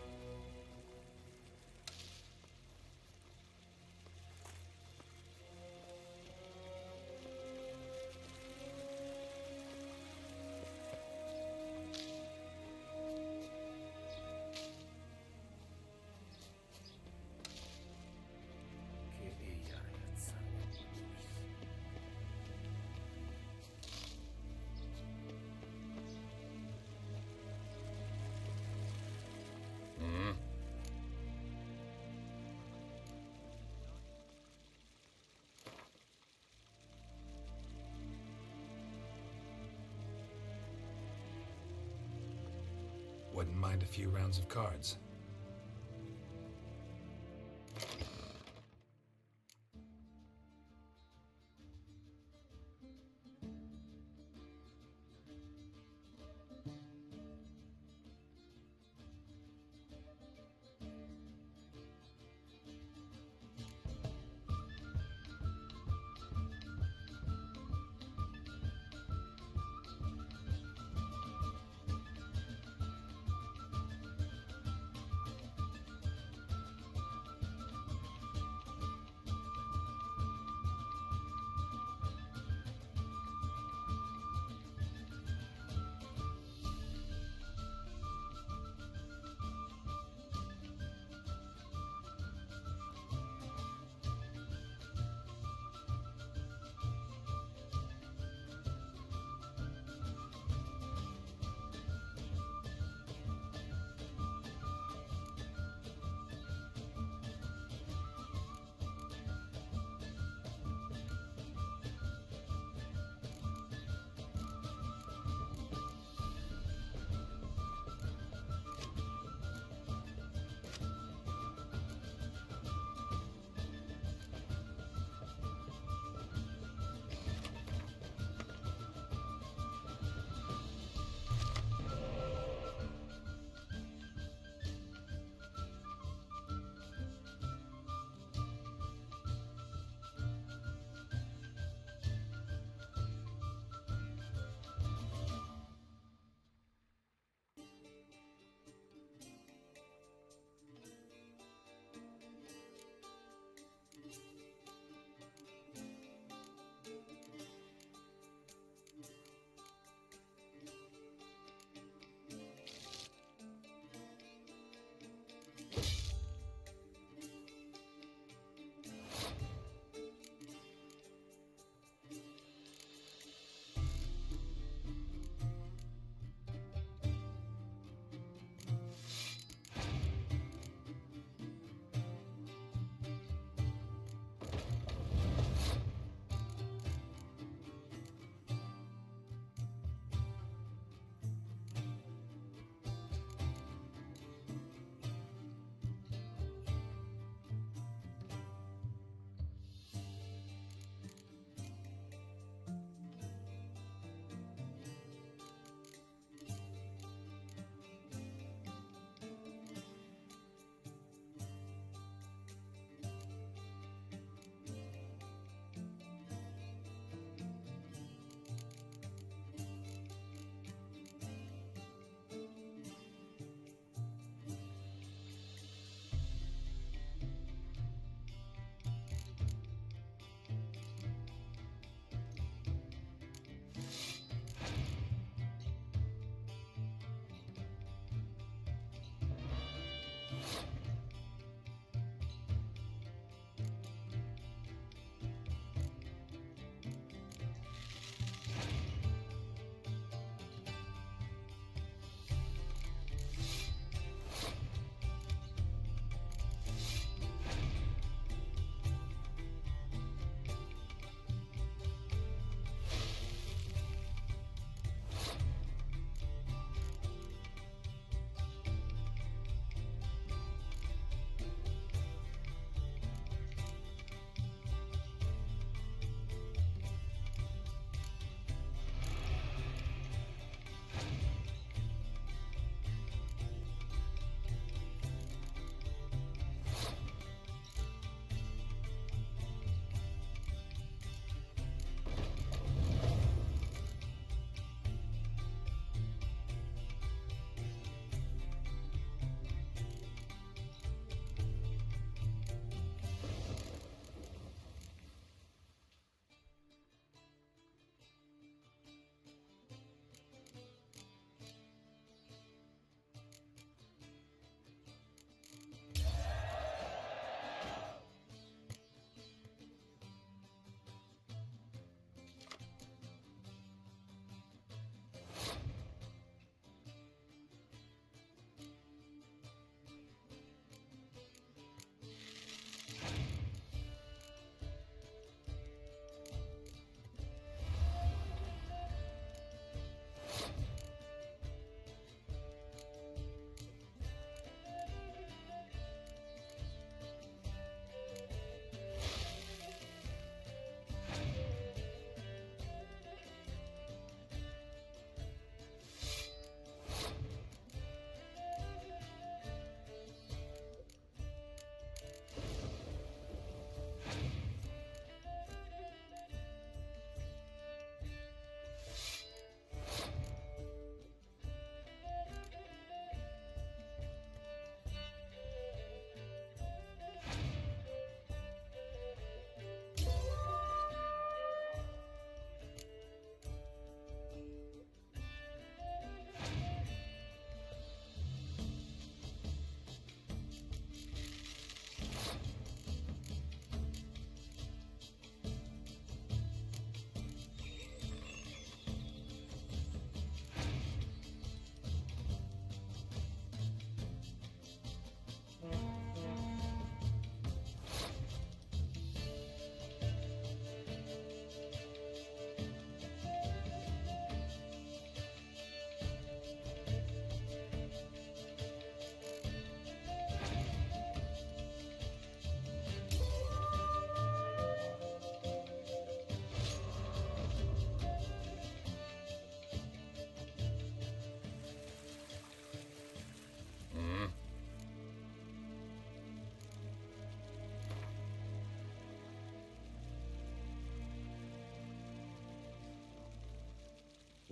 Wouldn't mind a few rounds of cards.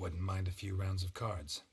Wouldn't mind a few rounds of cards.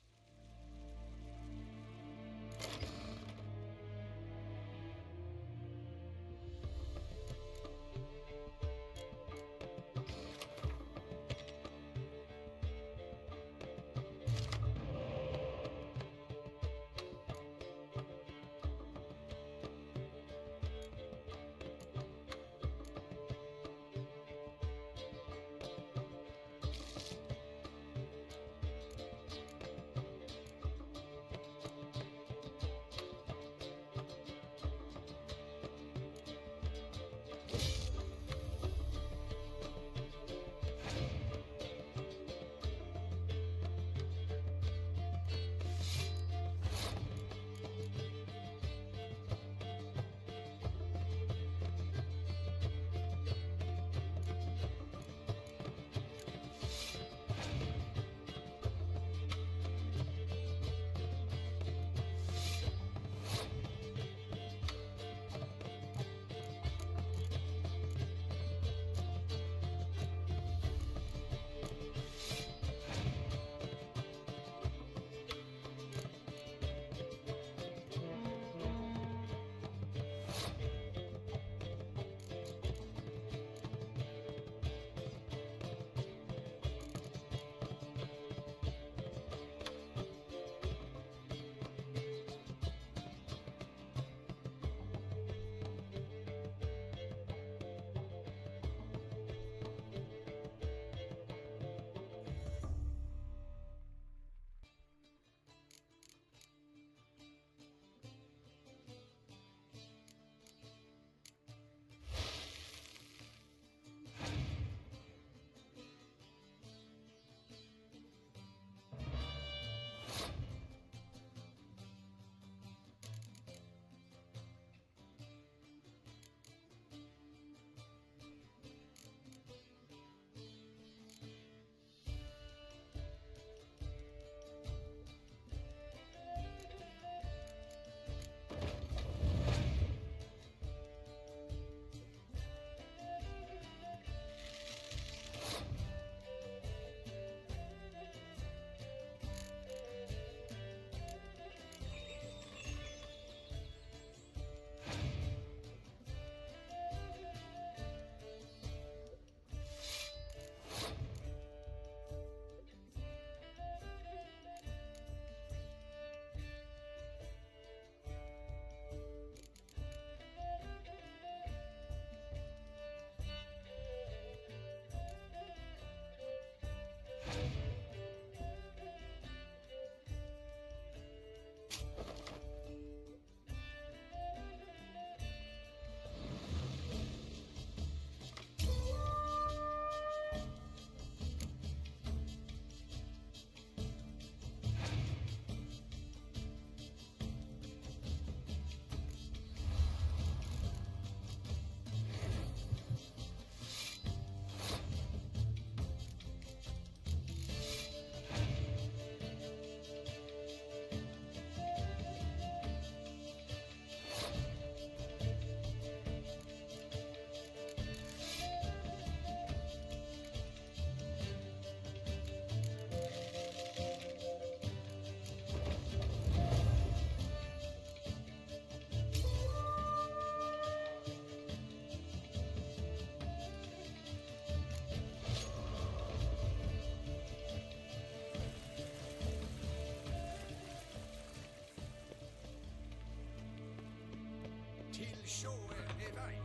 Till shore är väg.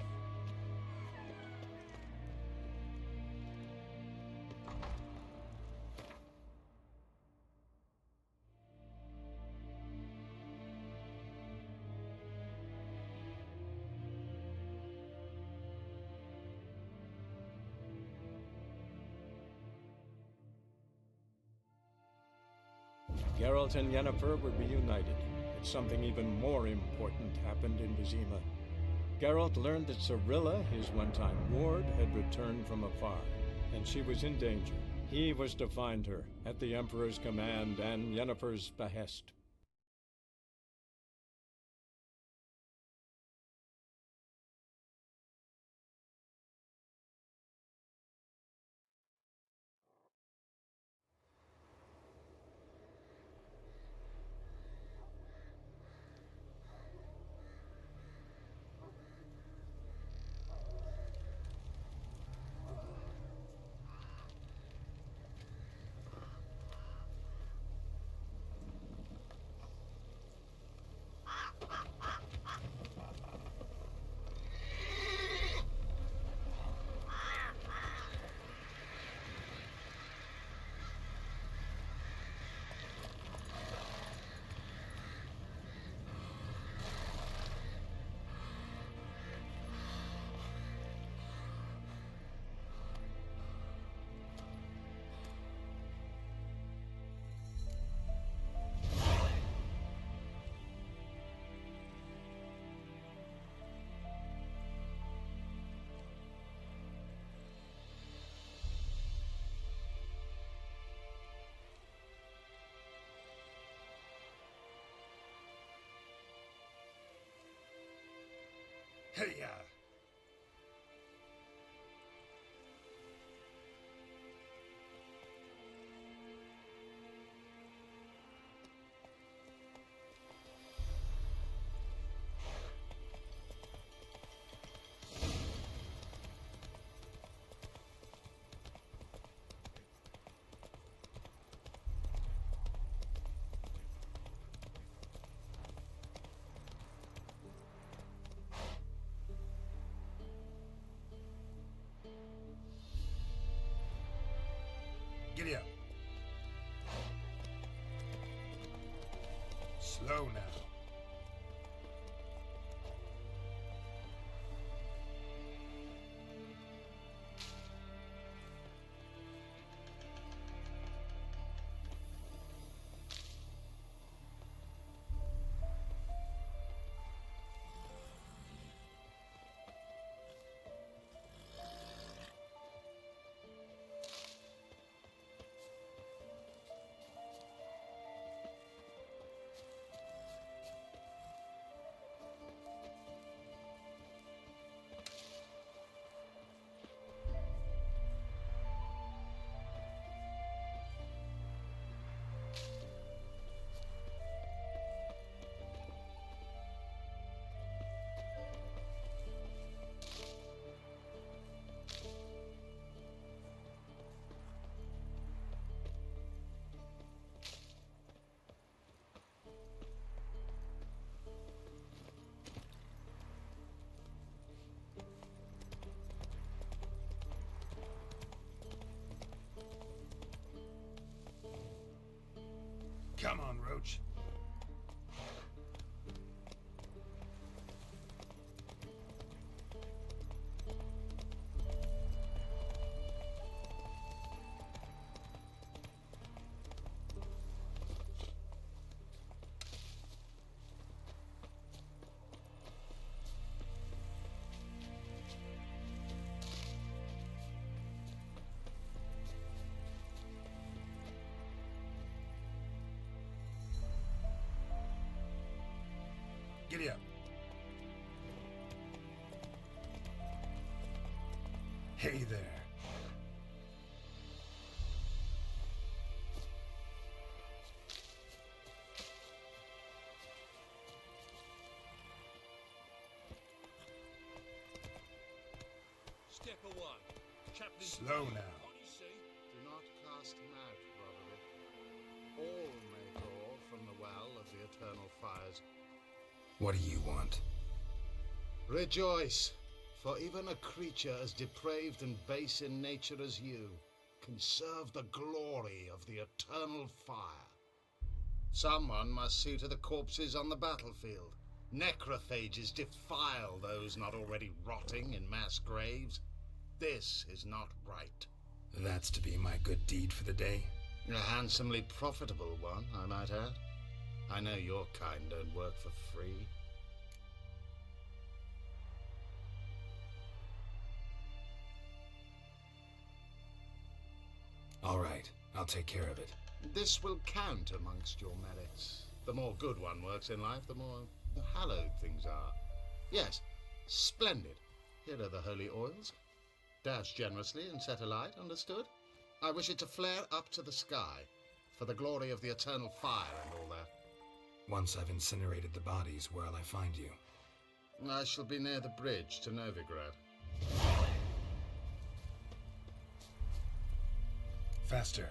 Geralt and Yennefer were reunited, but something even more important happened in Vizima. Geralt learned that Cirilla, his one-time ward, had returned from afar, and she was in danger. He was to find her, at the Emperor's command and Yennefer's behest. Hey-ya! Giddy up. Slow now. Come on, Roach. Giddy up. Hey there. Step one. Chaplain. Slow now. Do not cast him out, Roderick. All may draw from the well of the eternal fires. What do you want? Rejoice, for even a creature as depraved and base in nature as you can serve the glory of the eternal fire. Someone must see to the corpses on the battlefield. Necrophages defile those not already rotting in mass graves. This is not right. That's to be my good deed for the day? A handsomely profitable one, I might add. I know your kind don't work for free. All right, I'll take care of it. This will count amongst your merits. The more good one works in life, the more hallowed things are. Yes, splendid. Here are the holy oils. Dash generously and set alight, understood? I wish it to flare up to the sky, for the glory of the eternal fire and all that. Once I've incinerated the bodies, where'll I find you? I shall be near the bridge to Novigrad. Faster.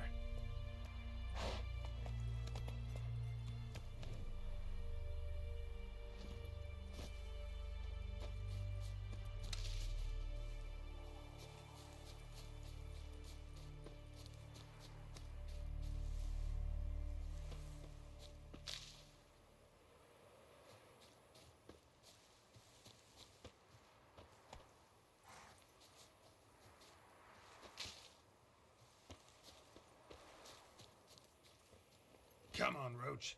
Come on, Roach.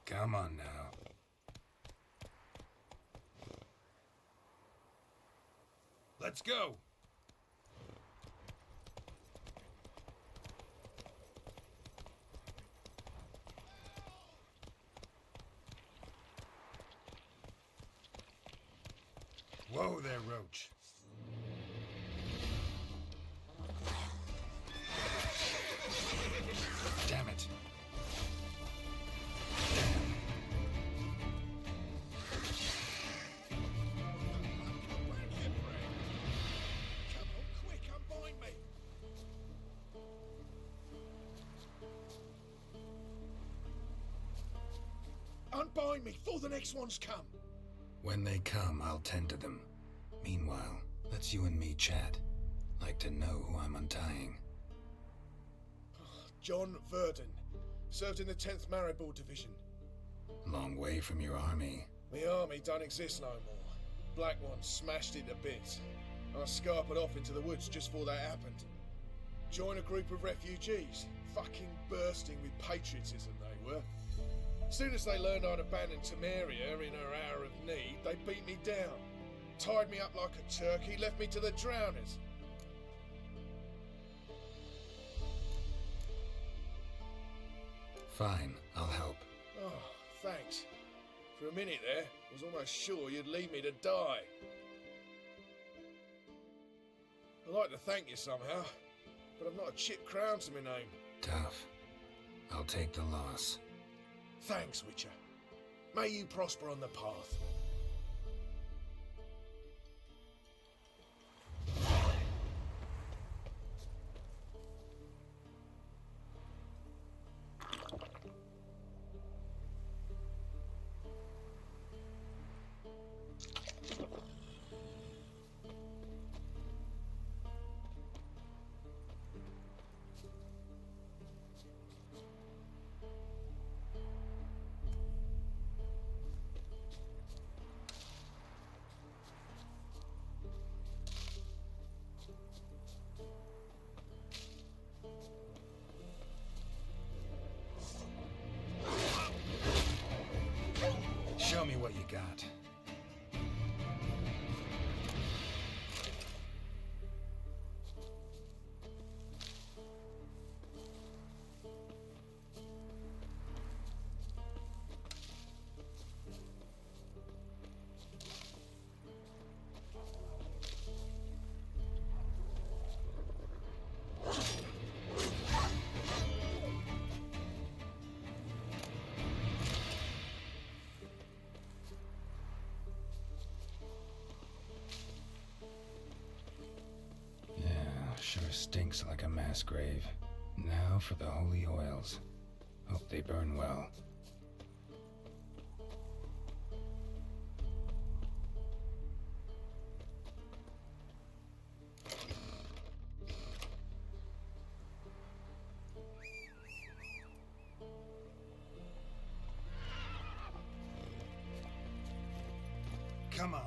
Come on now. Let's go! Whoa there, Roach. Damn it. Come on, quick, unbind me! Unbind me before the next ones come! When they come, I'll tend to them. Meanwhile, let's you and me chat. Like to know who I'm untying. John Verdon. Served in the 10th Maribor Division. Long way from your army. The army don't exist no more. Black Ones smashed it to bits. I scarpered off into the woods just before that happened. Joined a group of refugees. Fucking bursting with patriotism they were. Soon as they learned I'd abandoned Temeria in her hour of need, they beat me down. Tied me up like a turkey, left me to the drowners. Fine, I'll help. Oh, thanks. For a minute there, I was almost sure you'd leave me to die. I'd like to thank you somehow, but I've not a chip crown to my name. Tough. I'll take the loss. Thanks, Witcher. May you prosper on the path. Show me what you got. Sure stinks like a mass grave. Now for the holy oils. Hope they burn well. Come on.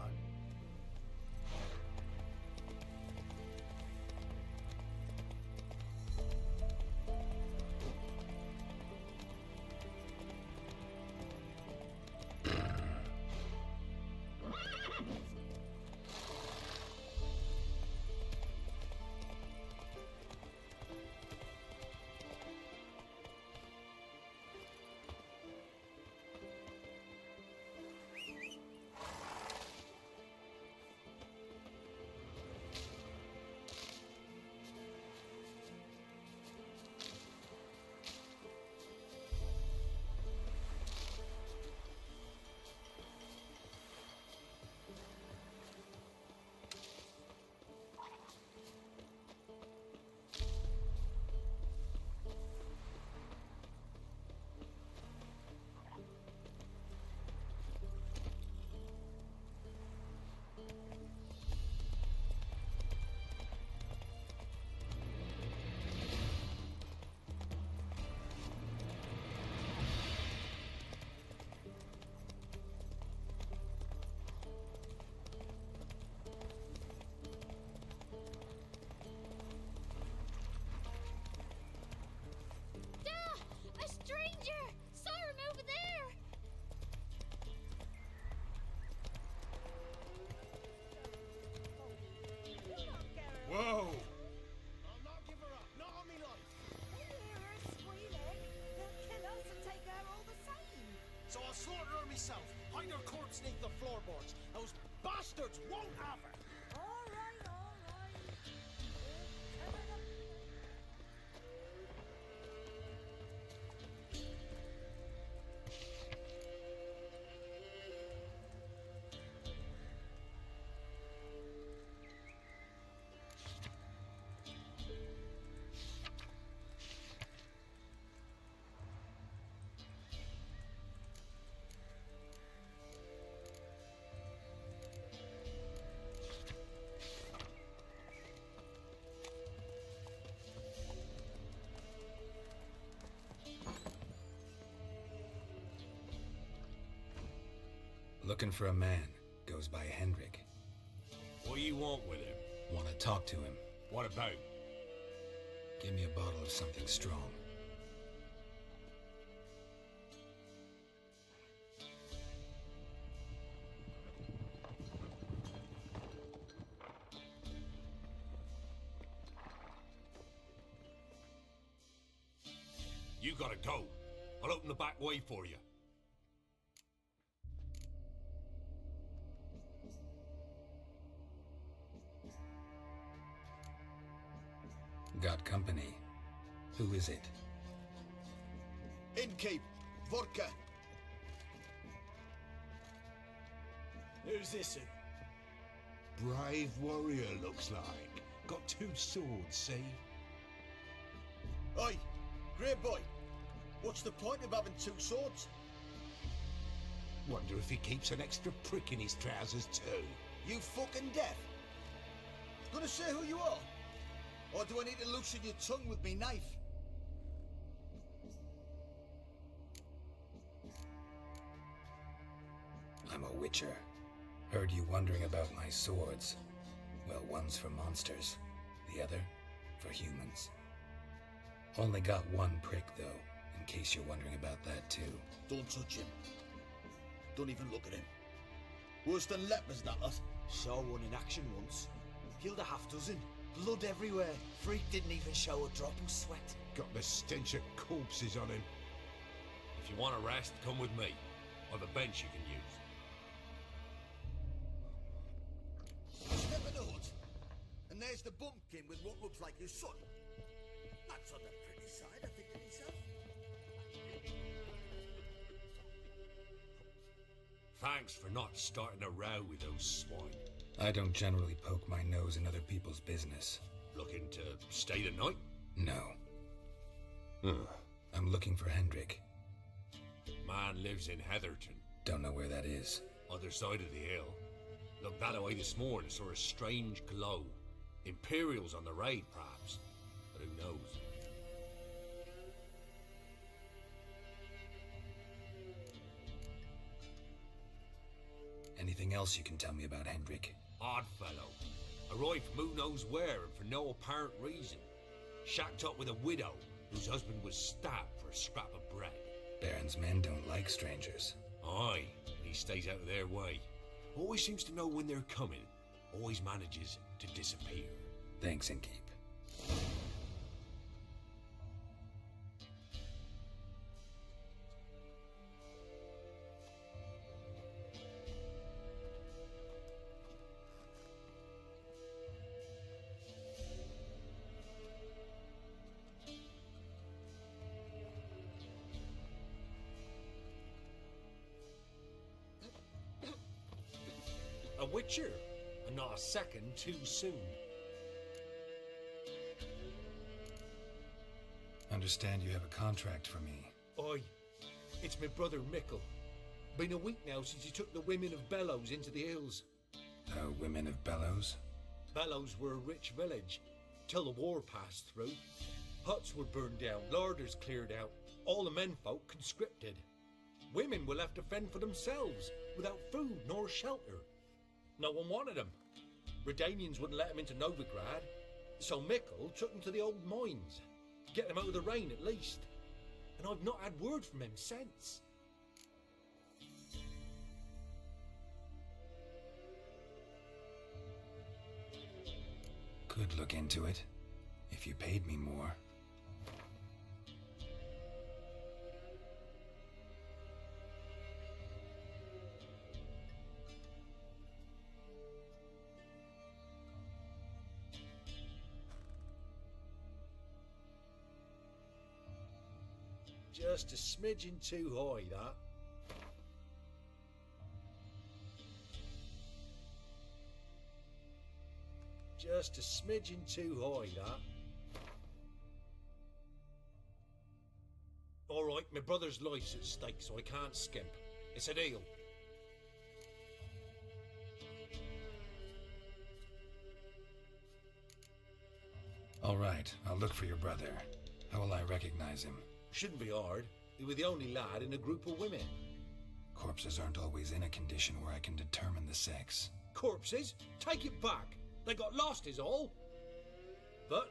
go! I'll not give her up, not on me life. They hear her squealing. They'll kill us and take her all the same. So I'll slaughter her myself, hide her corpse neath the floorboards. Those bastards won't have her. All right, all right. We're coming up. Looking for a man. Goes by Hendrik. What do you want with him? Want to talk to him. What about? Give me a bottle of something strong. You gotta go. I'll open the back way for you. Got company. Who is it? Innkeep, vodka. Who's this? Brave warrior, looks like. Got 2 swords, see? Oi, grey boy. What's the point of having 2 swords? Wonder if he keeps an extra prick in his trousers too. You fucking deaf? Gonna say who you are? Or do I need to loosen your tongue with me knife? I'm a witcher. Heard you wondering about my swords. Well, one's for monsters, the other for humans. Only got 1 prick, though, in case you're wondering about that, too. Don't touch him. Don't even look at him. Worse than lepers, that lot. Saw one in action once. Killed a half-dozen. Blood everywhere. Freak didn't even show a drop of sweat. Got the stench of corpses on him. If you want a rest, come with me. Or the bench you can use. Step in the hood. And there's the bumpkin with what looks like your son. That's on the pretty side, I think to myself. Thanks for not starting a row with those swine. I don't generally poke my nose in other people's business. Looking to stay the night? No. I'm looking for Hendrik. Man lives in Heatherton. Don't know where that is. Other side of the hill. Looked that away this morning, saw a strange glow. Imperials on the raid, perhaps. But who knows? Anything else you can tell me about Hendrik? Odd fellow. Arrived from who knows where and for no apparent reason. Shacked up with a widow whose husband was stabbed for a scrap of bread. Baron's men don't like strangers. Aye, he stays out of their way. Always seems to know when they're coming. Always manages to disappear. Thanks, Innkeep. A witcher, and not a second too soon. Understand you have a contract for me. Aye, it's my brother Mickle. Been a week now since he took the women of Bellows into the hills. Women of Bellows? Bellows were a rich village, till the war passed through. Huts were burned down, larders cleared out, all the menfolk conscripted. Women were left to fend for themselves, without food nor shelter. No one wanted them. Redanians wouldn't let them into Novigrad, so Mickle took them to the old mines. Get them out of the rain at least. And I've not had word from him since. Could look into it, if you paid me more. Just a smidgen too high, that. Just a smidgen too high, that. Alright, my brother's life's at stake, so I can't skimp. It's a deal. Alright, I'll look for your brother. How will I recognize him? Shouldn't be hard. You were the only lad in a group of women. Corpses aren't always in a condition where I can determine the sex. Corpses? Take it back. They got lost is all. But,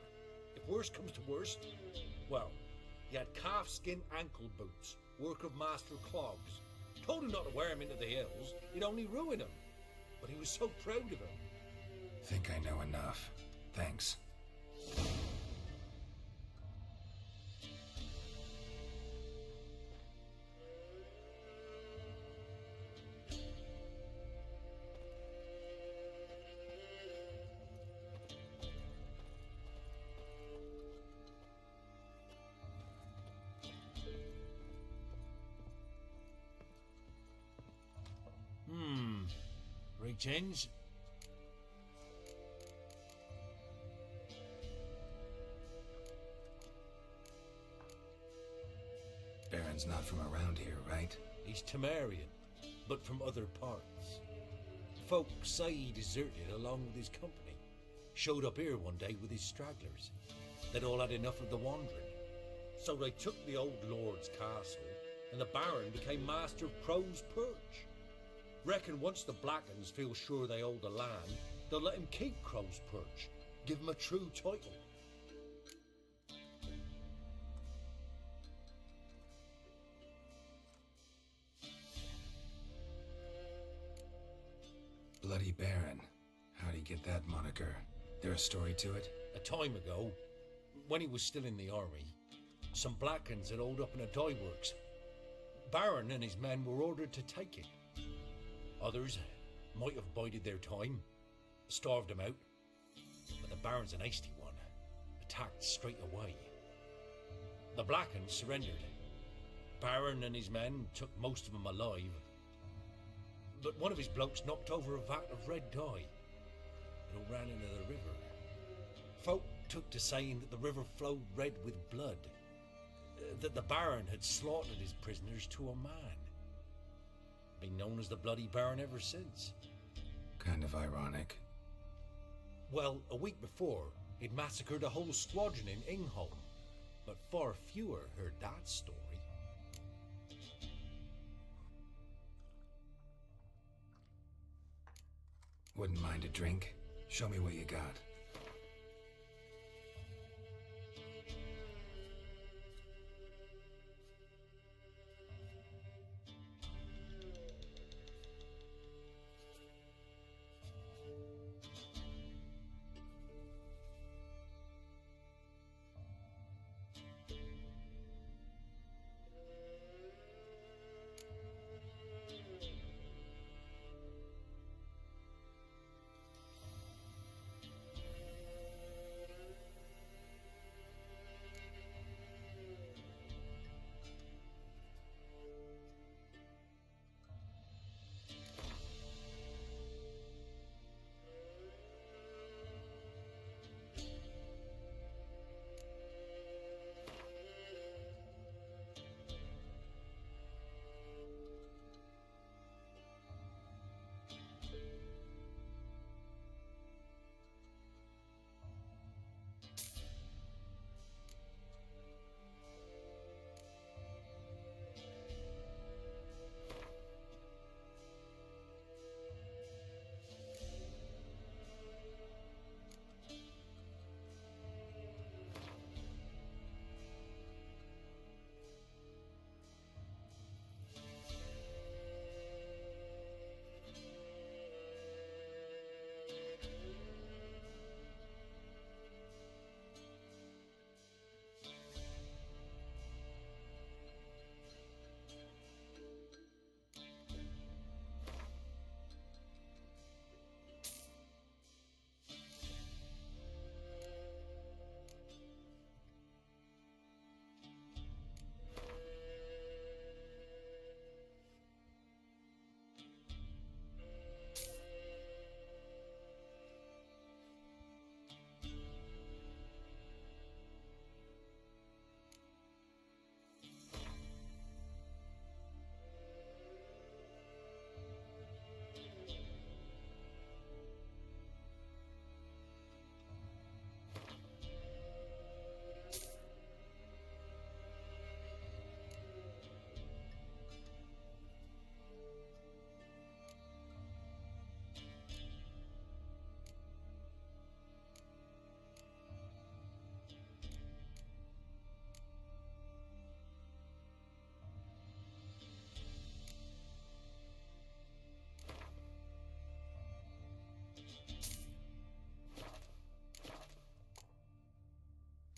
if worst comes to worst, well, he had calfskin ankle boots, work of Master Clogs. Told him not to wear him into the hills, it'd only ruin him. But he was so proud of him. Think I know enough. Thanks. Greetings. Baron's not from around here, right? He's Temerian, but from other parts. Folk say he deserted along with his company. Showed up here one day with his stragglers. They'd all had enough of the wandering. So they took the old lord's castle, and the Baron became master of Crow's Perch. Reckon once the Blackens feel sure they hold the land, they'll let him keep Crow's Perch, give him a true title. Bloody Baron. How'd he get that moniker? There a story to it? A time ago, when he was still in the army, some Blackens had holed up in a dye works. Baron and his men were ordered to take it. Others might have bided their time, starved him out, but the Baron's an hasty one, attacked straight away. The Blackens surrendered. Baron and his men took most of them alive, but one of his blokes knocked over a vat of red dye. It all ran into the river. Folk took to saying that the river flowed red with blood, that the Baron had slaughtered his prisoners to a man. Been known as the Bloody Baron ever since. Kind of ironic. Well, a week before, he'd massacred a whole squadron in Ingholm, but far fewer heard that story. Wouldn't mind a drink? Show me what you got.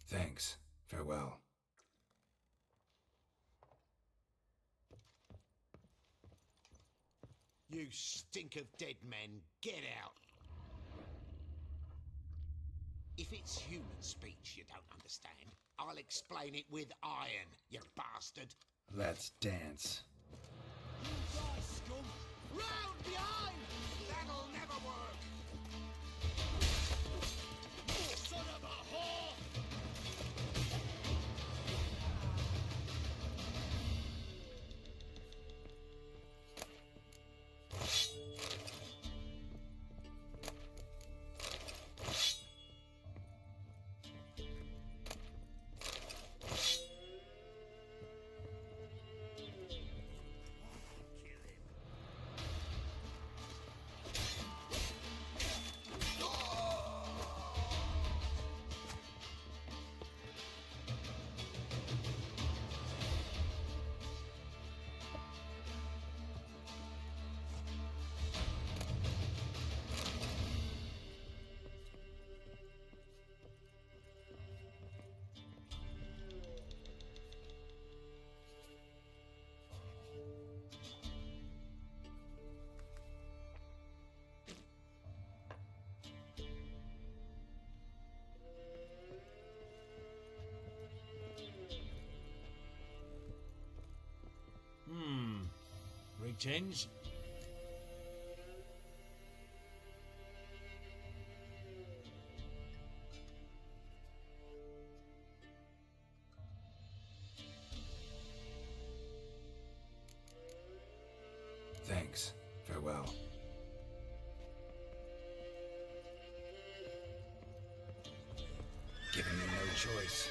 Thanks. Farewell. You stink of dead men, get out! If it's human speech you don't understand, I'll explain it with iron, you bastard! Let's dance. You die, scum! Round behind! That'll never work! Son of a whore! Greetings. Thanks. Farewell. Giving me no choice.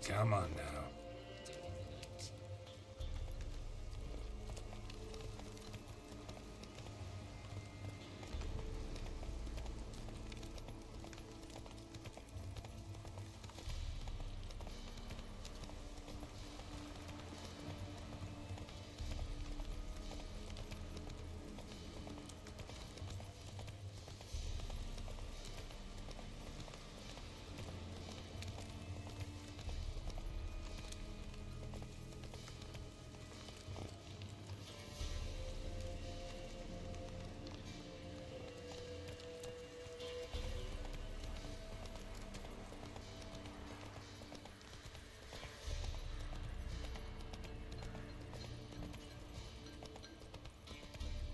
Come on now.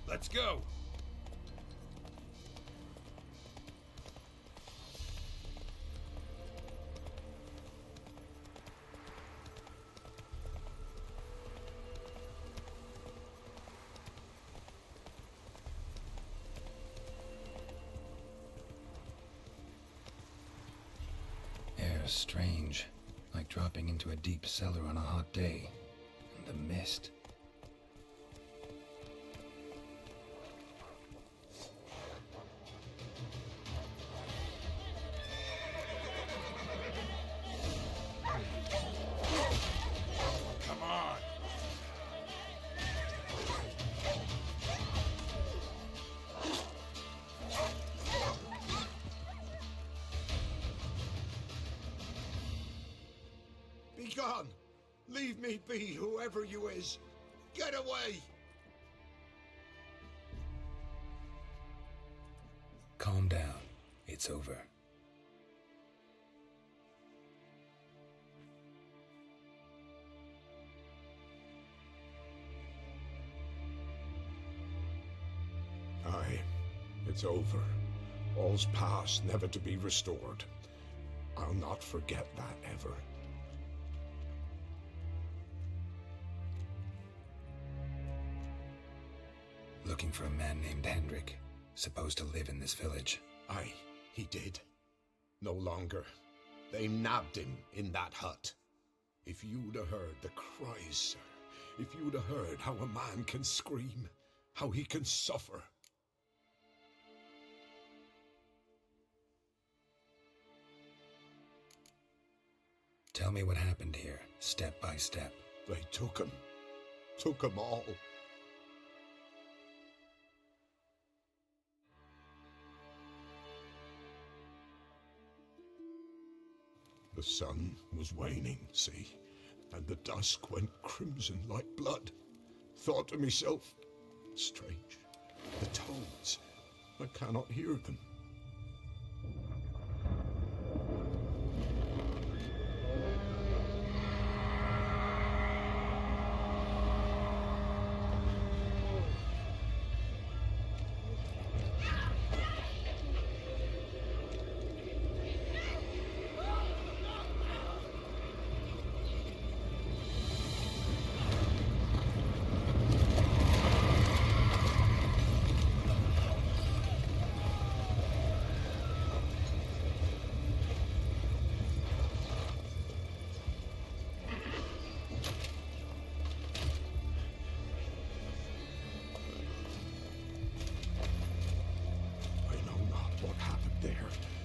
Let's go! Air's strange, like dropping into a deep cellar on a hot day. And the mist. Come on! Be gone! Leave me be, whoever you is! Get away! Calm down. It's over. Aye, it's over. All's past, never to be restored. I'll not forget that ever. Looking for a man named Hendrik, supposed to live in this village. Aye, he did. No longer. They nabbed him in that hut. If you'd have heard the cries, sir, if you'd have heard how a man can scream, how he can suffer. Tell me what happened here, step by step. They took him. Took him all. The sun was waning, see, and the dusk went crimson like blood. Thought to myself, strange, the toads, I cannot hear them.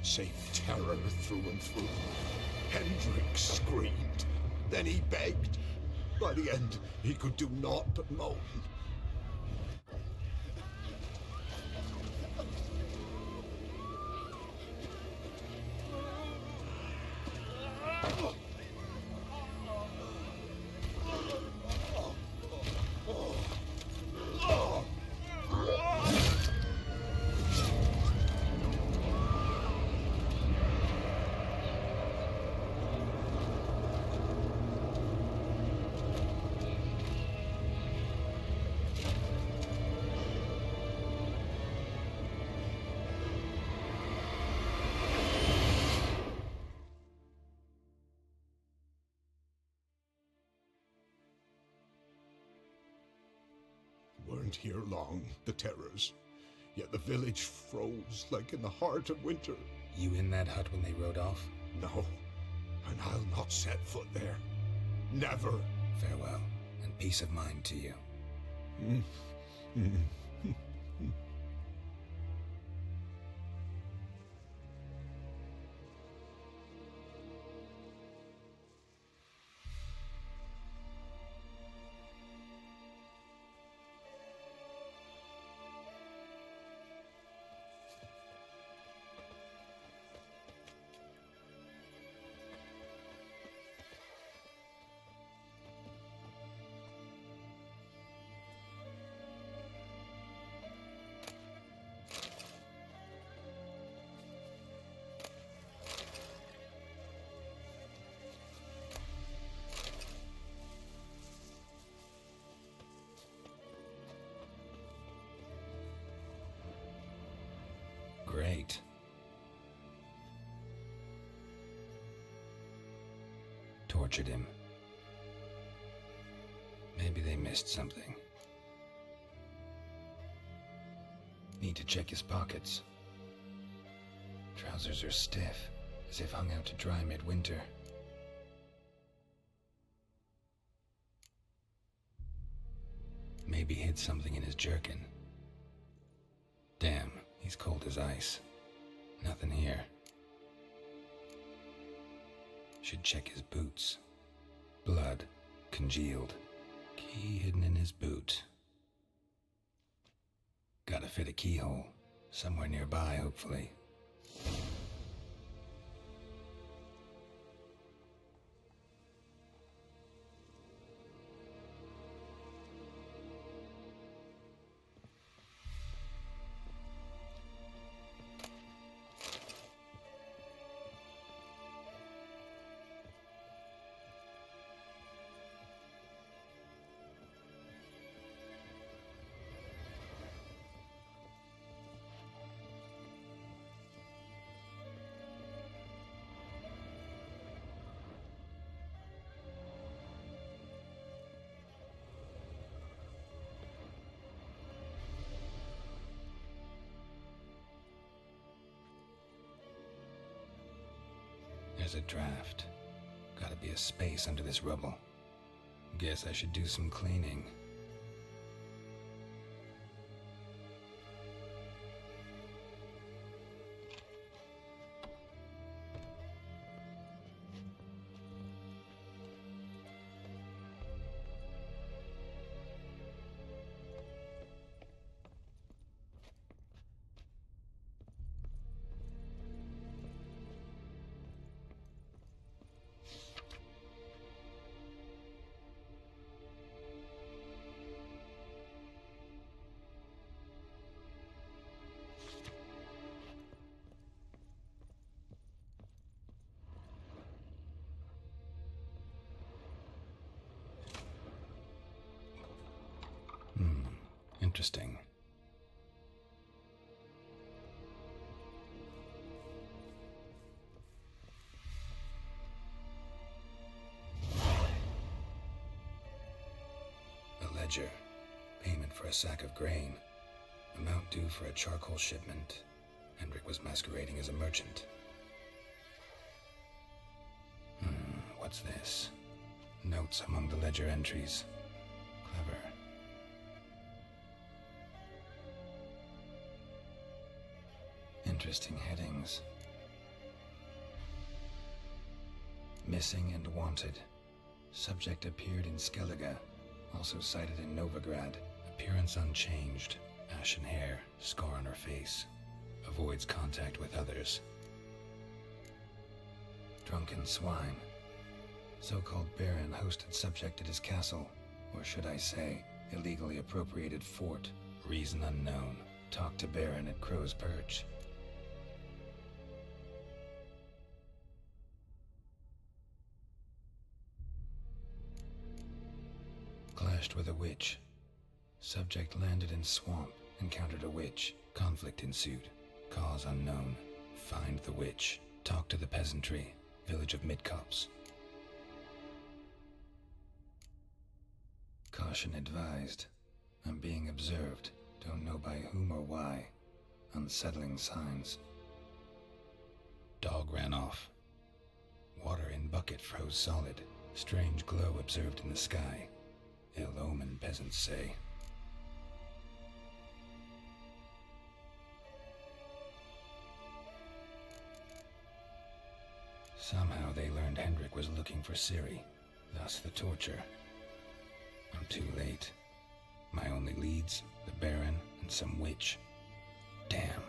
Save terror through and through. Hendrik screamed. Then he begged. By the end, he could do naught but moan. Weren't here long, the terrors. Yet the village froze like in the heart of winter. You in that hut when they rode off? No. and I'll not set foot there. Never. Farewell, and peace of mind to you. Great. Tortured him. Maybe they missed something. Need to check his pockets. Trousers are stiff, as if hung out to dry midwinter. Maybe hid something in his jerkin. Damn, he's cold as ice. Nothing here. Should check his boots. Blood, congealed. Key hidden in his boot. Gotta fit a keyhole. Somewhere nearby, hopefully. There's a draft. Gotta be a space under this rubble. Guess I should do some cleaning. Interesting. A ledger. Payment for a sack of grain. Amount due for a charcoal shipment. Hendrik was masquerading as a merchant. What's this? Notes among the ledger entries. Clever. Interesting headings. Missing and wanted. Subject appeared in Skellige. Also cited in Novigrad. Appearance unchanged. Ashen hair. Scar on her face. Avoids contact with others. Drunken swine. So-called baron hosted subject at his castle. Or should I say, illegally appropriated fort. Reason unknown. Talk to baron at Crow's Perch. Clashed with a witch. Subject landed in swamp, encountered a witch. Conflict ensued. Cause unknown. Find the witch. Talk to the peasantry. Village of Midcopse. Caution advised. I'm being observed. Don't know by whom or why. Unsettling signs. Dog ran off. Water in bucket froze solid. Strange glow observed in the sky. Ill omen, peasants say. Somehow they learned Hendrik was looking for Ciri, thus the torture. I'm too late. My only leads, the Baron and some witch. Damn.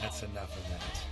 That's enough of that.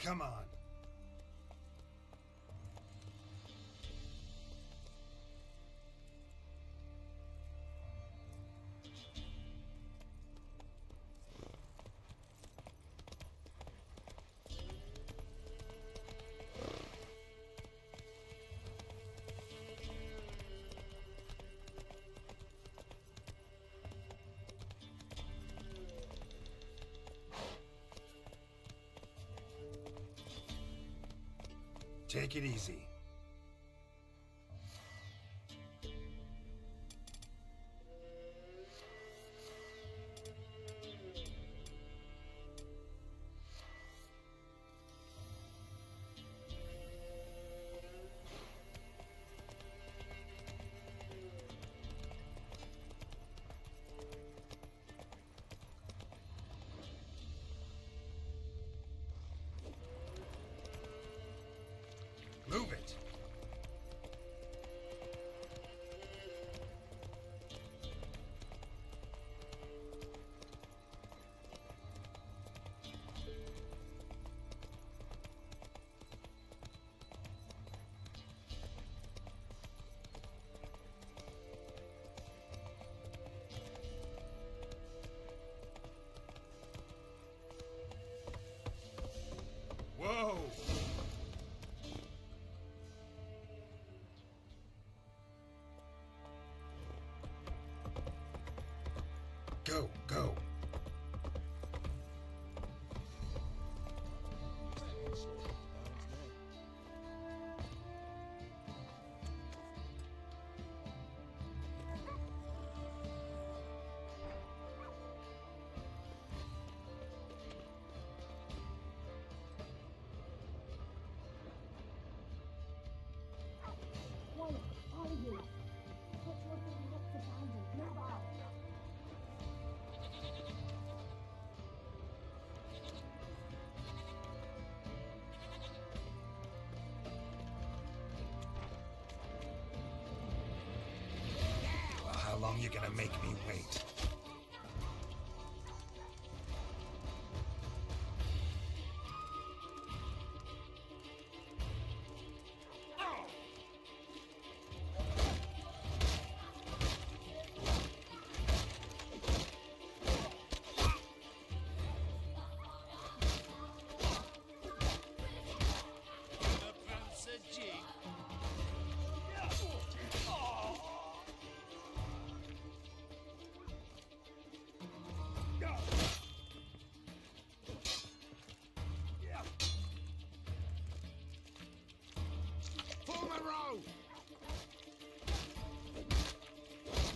Come on. Take it easy. Move it. Whoa! Go, go. Well, how long you gonna make me wait? Form a row!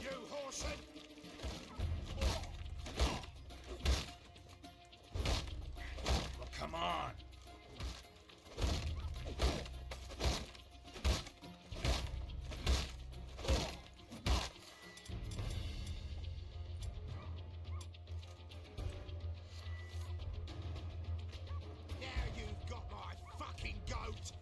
You horsey! Well, come on. Now you've got my fucking goat!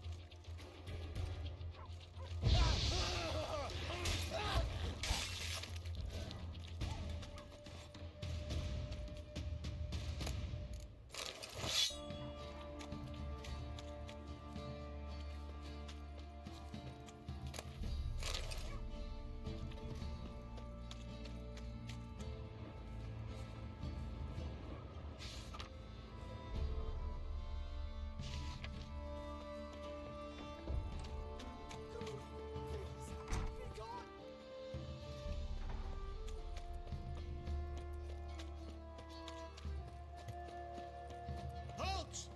Halt!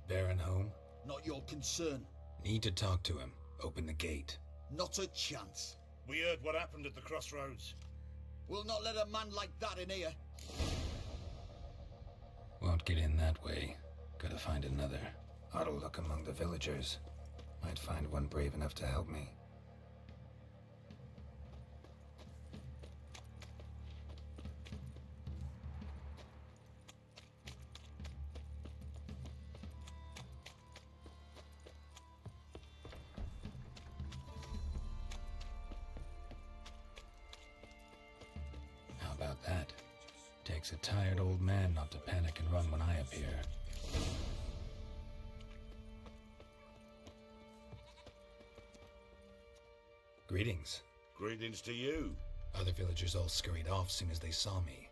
Baron home? Not your concern. Need to talk to him. Open the gate. Not a chance. We heard what happened at the crossroads. We'll not let a man like that in here. Won't get in that way. Gotta find another. Ought to look among the villagers. Might find one brave enough to help me. How about that? Takes a tired old man not to panic and run when I appear. Greetings. Greetings to you. Other villagers all scurried off soon as they saw me.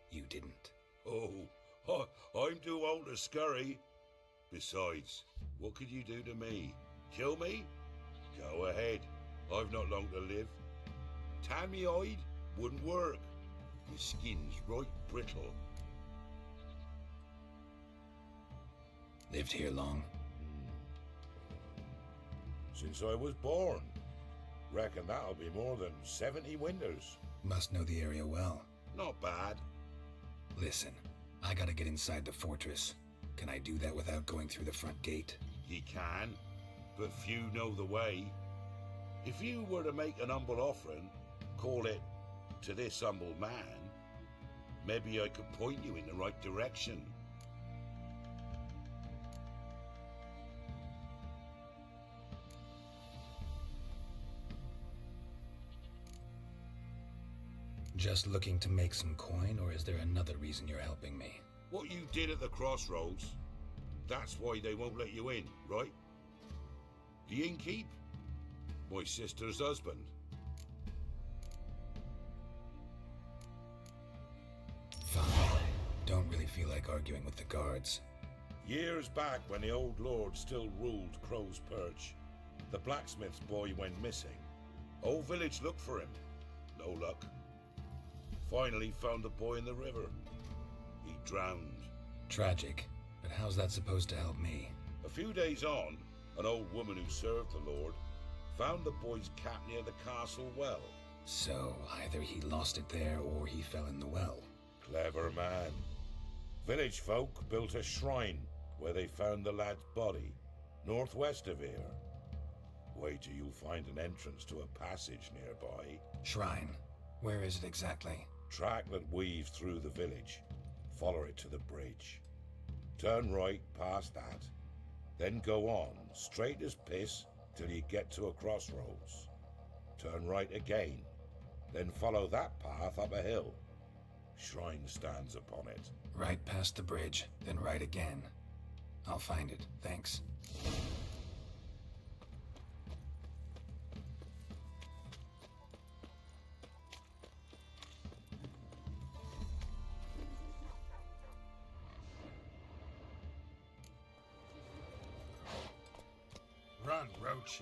You didn't. Oh, I'm too old to scurry. Besides, what could you do to me? Kill me? Go ahead. I've not long to live. Tan me hide wouldn't work. My skin's right brittle. Lived here long? Since I was born. Reckon that'll be more than 70 winters. Must know the area well. Not bad. Listen, I gotta get inside the fortress. Can I do that without going through the front gate? Ye can, but few know the way. If you were to make an humble offering, call it, to this humble man, maybe I could point you in the right direction. Just looking to make some coin, or is there another reason you're helping me? What you did at the crossroads, that's why they won't let you in, right? The innkeep? My sister's husband. Fine. Don't really feel like arguing with the guards. Years back, when the old lord still ruled Crow's Perch, the blacksmith's boy went missing. Whole village looked for him. No luck. Finally found the boy in the river. He drowned. Tragic. But how's that supposed to help me? A few days on, an old woman who served the lord found the boy's cap near the castle well. So, either he lost it there or he fell in the well. Clever man. Village folk built a shrine where they found the lad's body, northwest of here. Wait till you'll find an entrance to a passage nearby. Shrine? Where is it exactly? Track that weaves through the village. Follow it to the bridge. Turn right past that. Then go on, straight as piss, till you get to a crossroads. Turn right again. Then follow that path up a hill. Shrine stands upon it. Right past the bridge, then right again. I'll find it, thanks. Run, Roach.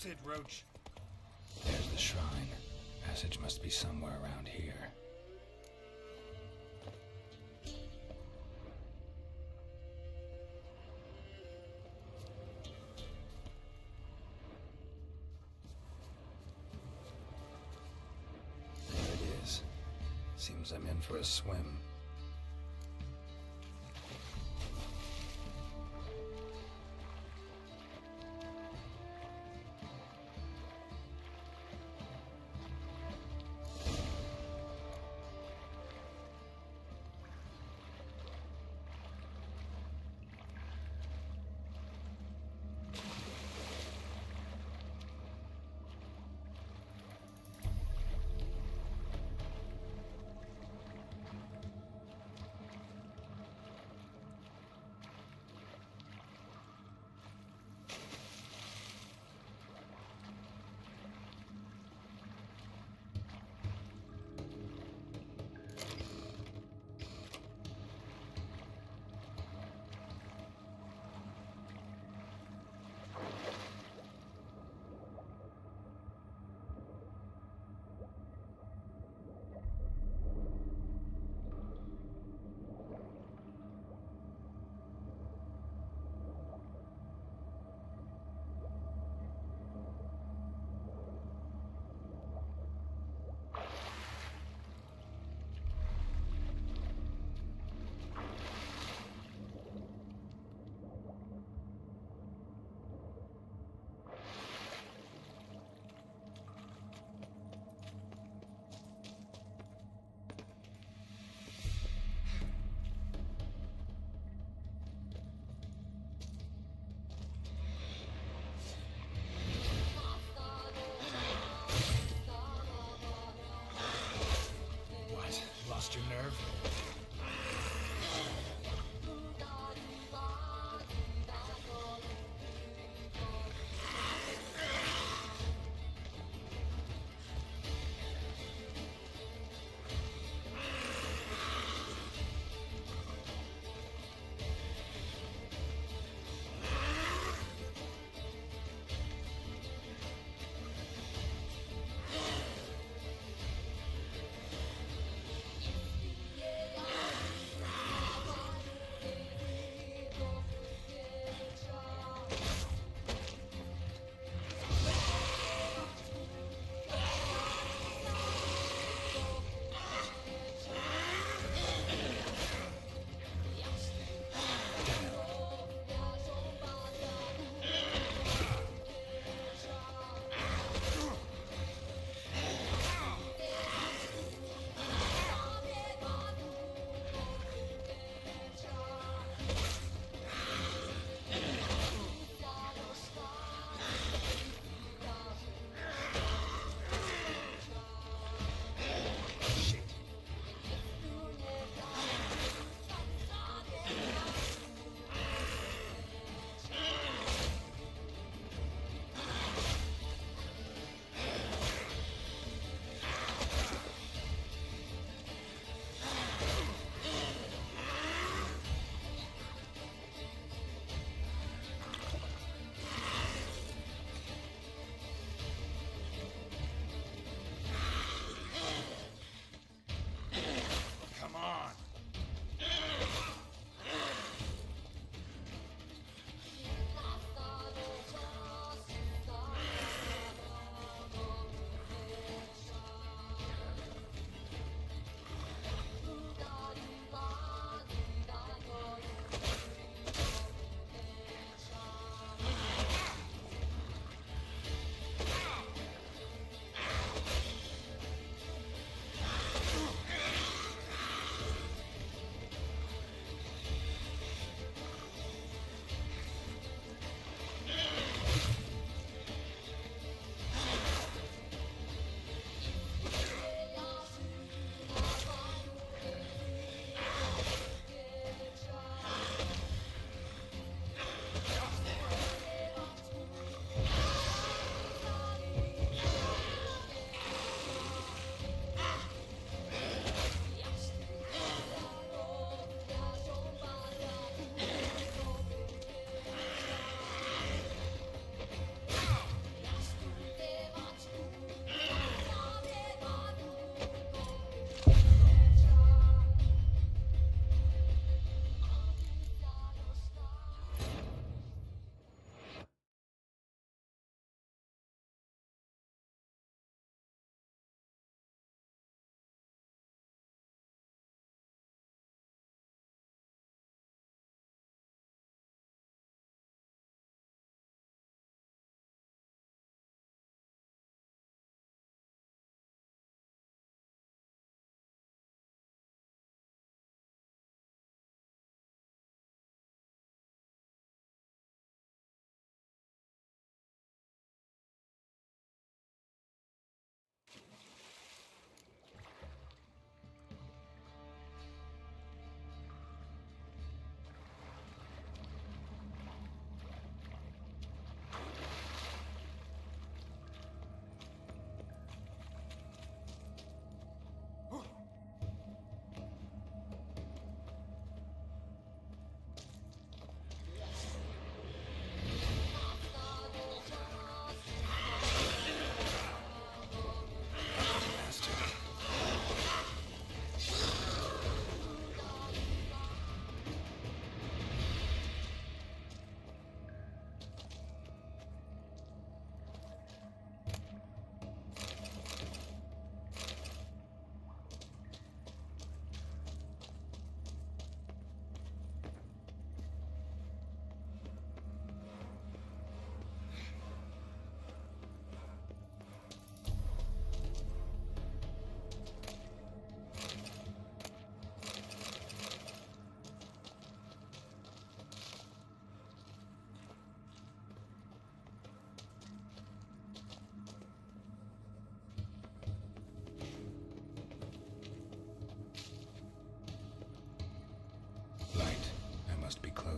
That's it, Roach. There's the shrine. Passage must be somewhere around here. There it is. Seems I'm in for a swim.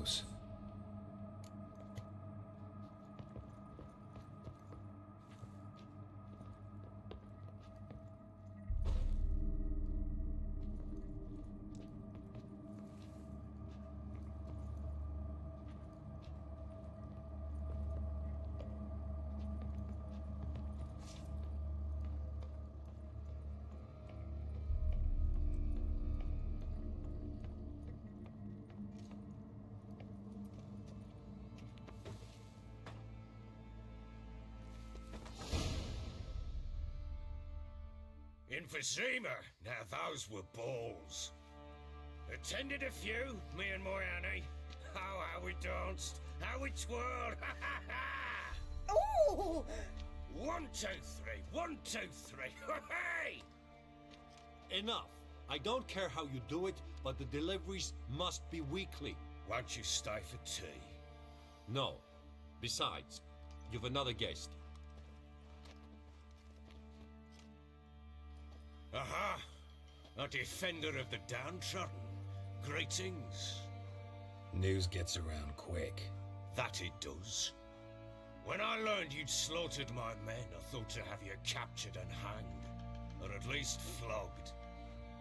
close. In Vizima, now those were balls. Attended a few, me and my Annie. Oh, how we danced, how we twirled, ha ha ha! Oh! 1, 2, 3, 1, 2, 3, hey! Enough. I don't care how you do it, but the deliveries must be weekly. Won't you stay for tea? No. Besides, you've another guest. Aha! A defender of the downtrodden. Greetings. News gets around quick. That it does. When I learned you'd slaughtered my men, I thought to have you captured and hanged. Or at least flogged.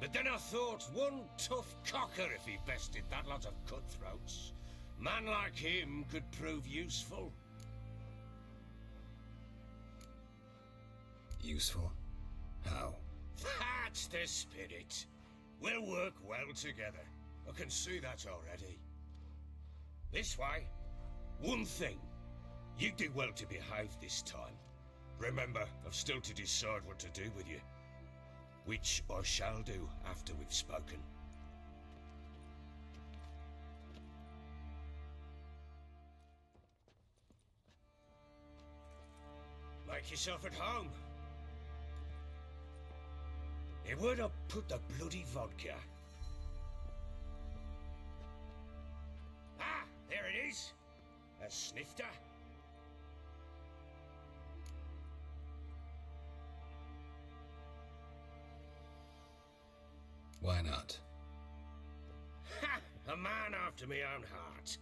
But then I thought, one tough cocker if he bested that lot of cutthroats. Man like him could prove useful. Useful? How? That's the spirit. We'll work well together. I can see that already. This way. One thing. You do well to behave this time. Remember, I've still to decide what to do with you. Which I shall do after we've spoken. Make yourself at home. Where'd I put the bloody vodka? Ah, there it is. A snifter. Why not? Ha! A man after my own heart.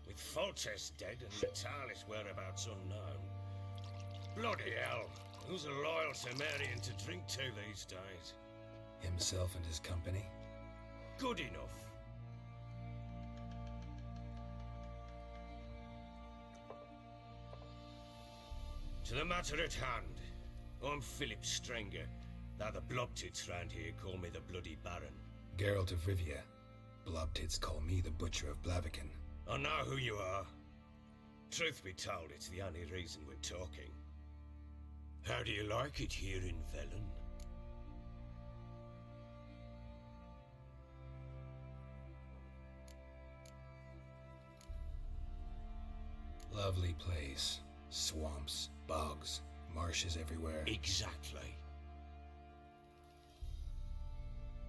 With Foltest dead and Natalis' whereabouts unknown. Bloody hell. Who's a loyal Cimmerian to drink to these days? Himself and his company? Good enough. To the matter at hand. I'm Philip Strenger. Now the Blobtits round here call me the Bloody Baron. Geralt of Rivia. Blobtits call me the Butcher of Blaviken. I know who you are. Truth be told, it's the only reason we're talking. How do you like it here in Velen? Lovely place. Swamps, bogs, marshes everywhere. Exactly.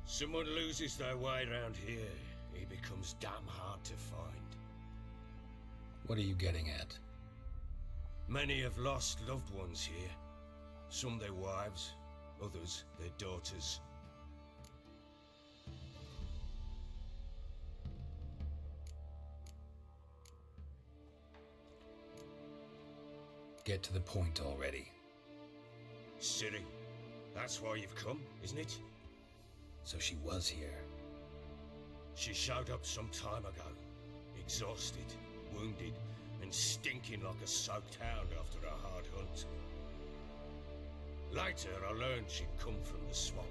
Someone loses their way around here, he becomes damn hard to find. What are you getting at? Many have lost loved ones here. Some their wives, others their daughters. Get to the point already. Ciri, that's why you've come, isn't it? So she was here. She showed up some time ago, exhausted, wounded, and stinking like a soaked hound after a hard hunt. Later, I learned she'd come from the swamp.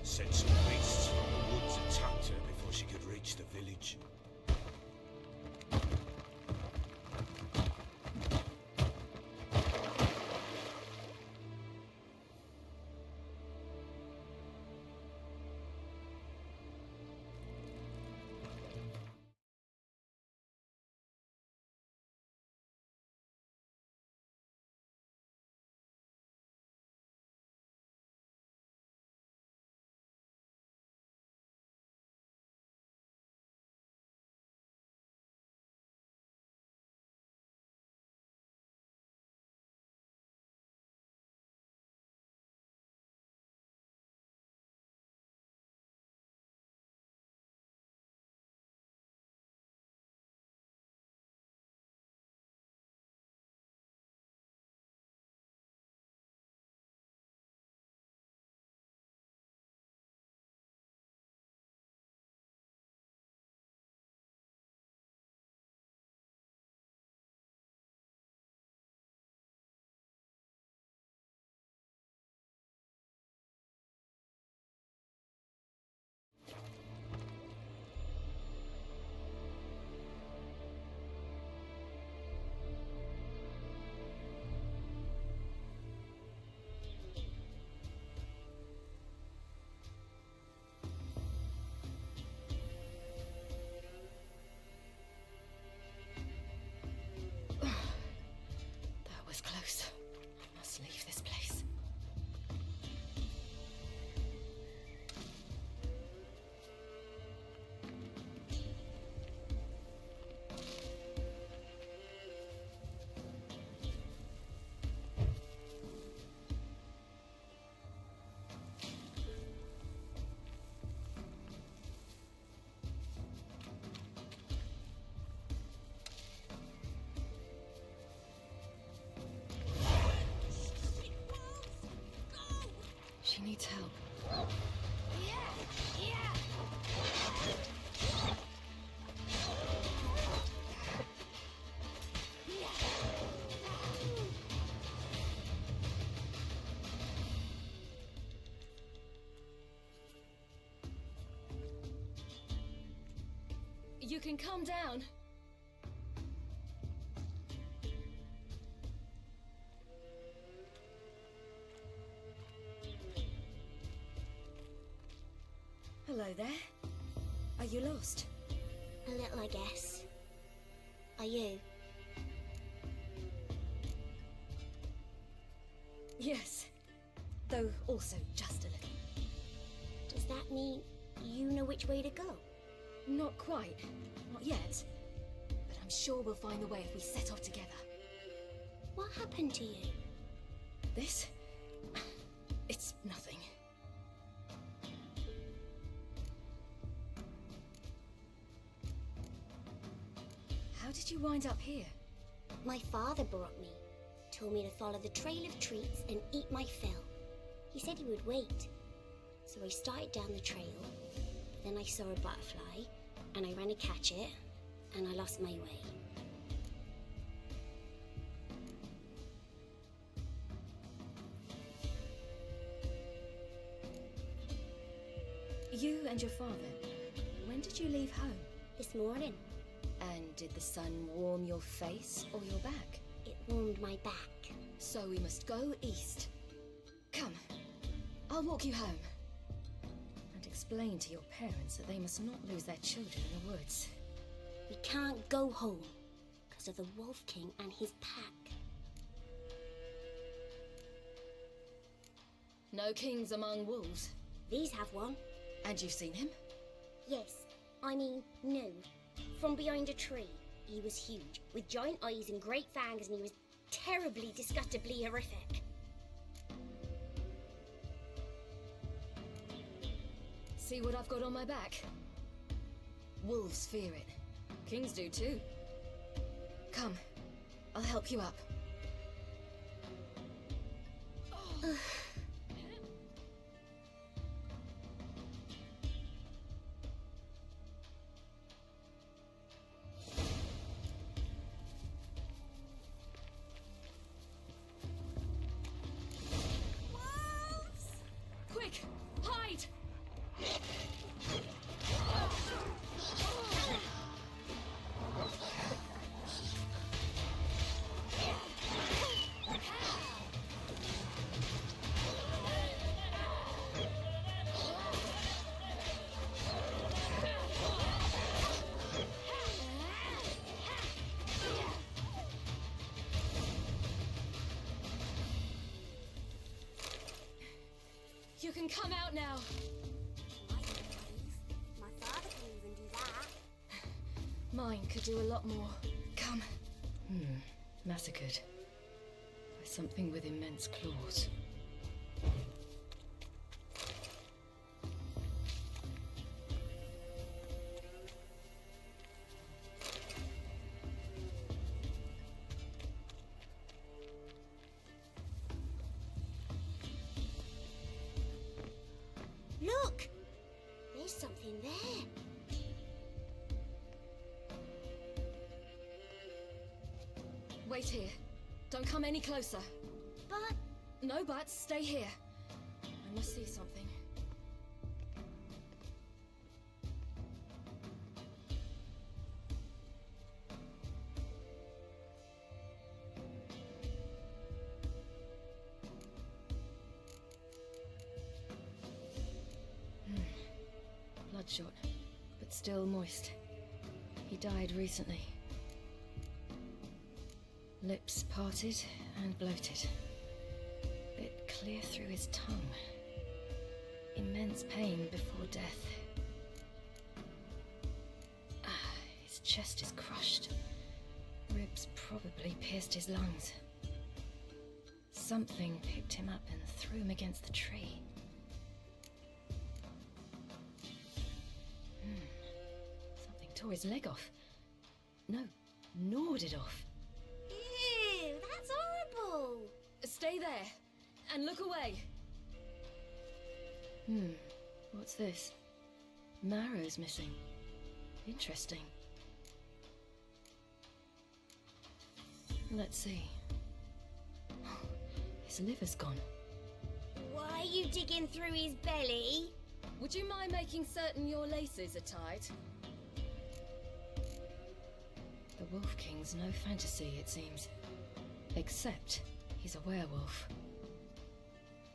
Said some beasts from the woods attacked her before she could reach the village. needs help. You can calm down. Hello there. Are you lost? A little, I guess. Are you? Yes. Though also just a little. Does that mean you know which way to go? Not quite. Not yet. But I'm sure we'll find the way if we set off together. What happened to you? This? It's nothing. How did you wind up here? My father brought me. Told me to follow the trail of treats and eat my fill. He said he would wait. So I started down the trail. Then I saw a butterfly, and I ran to catch it, and I lost my way. You and your father, when did you leave home? This morning. And did the sun warm your face or your back? It warmed my back. So we must go east. Come, I'll walk you home. And explain to your parents that they must not lose their children in the woods. We can't go home because of the Wolf King and his pack. No kings among wolves. These have one. And you've seen him? Yes. I mean, no. From behind a tree. He was huge, with giant eyes and great fangs, and he was terribly, disgustingly horrific. See what I've got on my back? Wolves fear it. Kings do too. Come, I'll help you up. Quick, hide! You can come out now. My father can even do that. Mine could do a lot more. Come. Massacred. By something with immense claws. Look! There's something there. Wait here. Don't come any closer. But... No buts. Stay here. I must see something. Bloodshot, but still moist. He died recently. Lips parted and bloated. Bit clear through his tongue. Immense pain before death. His chest is crushed. Ribs probably pierced his lungs. Something picked him up and threw him against the tree. Something tore his leg off. No, gnawed it off. Ew, that's horrible! Stay there, and look away. What's this? Marrow's missing. Interesting. Let's see. His liver's gone. Why are you digging through his belly? Would you mind making certain your laces are tied? The Wolf King's no fantasy, it seems. Except he's a werewolf.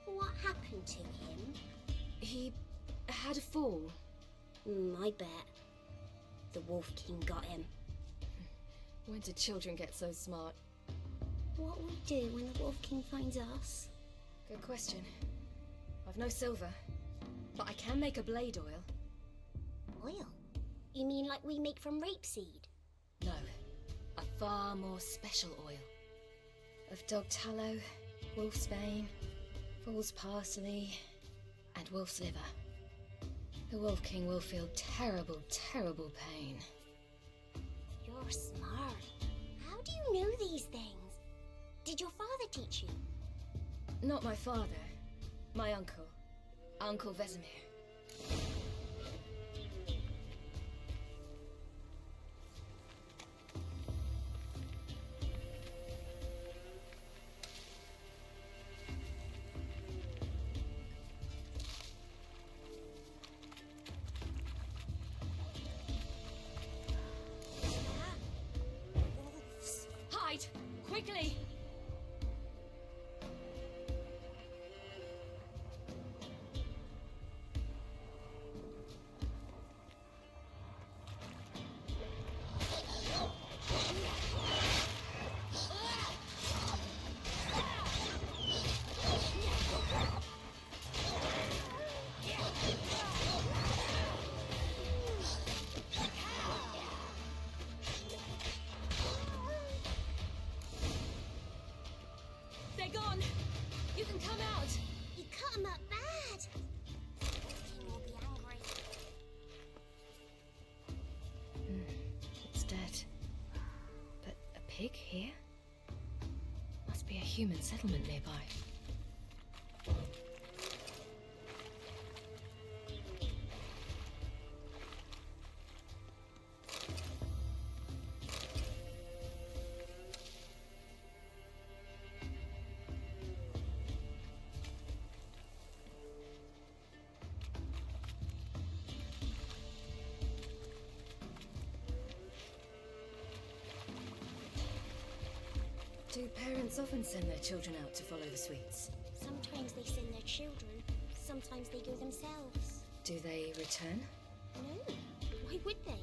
What happened to him? He had a fall. I bet. The Wolf King got him. When did children get so smart? What will we do when the Wolf King finds us? Good question. I've no silver, but I can make a blade oil. Oil? You mean like we make from rapeseed? No, a far more special oil. Of dog tallow, wolf's bane, fool's parsley, and wolf's liver. The Wolf King will feel terrible, terrible pain. You're smart. How do you know these things? Did your father teach you? Not my father. My uncle. Uncle Vesemir. Hide! Quickly! They're gone! You can come out! You cut him up bad! The King will be angry. It's dead. But a pig here? Must be a human settlement nearby. Do parents often send their children out to follow the sweets? Sometimes they send their children, sometimes they go themselves. Do they return? No, why would they?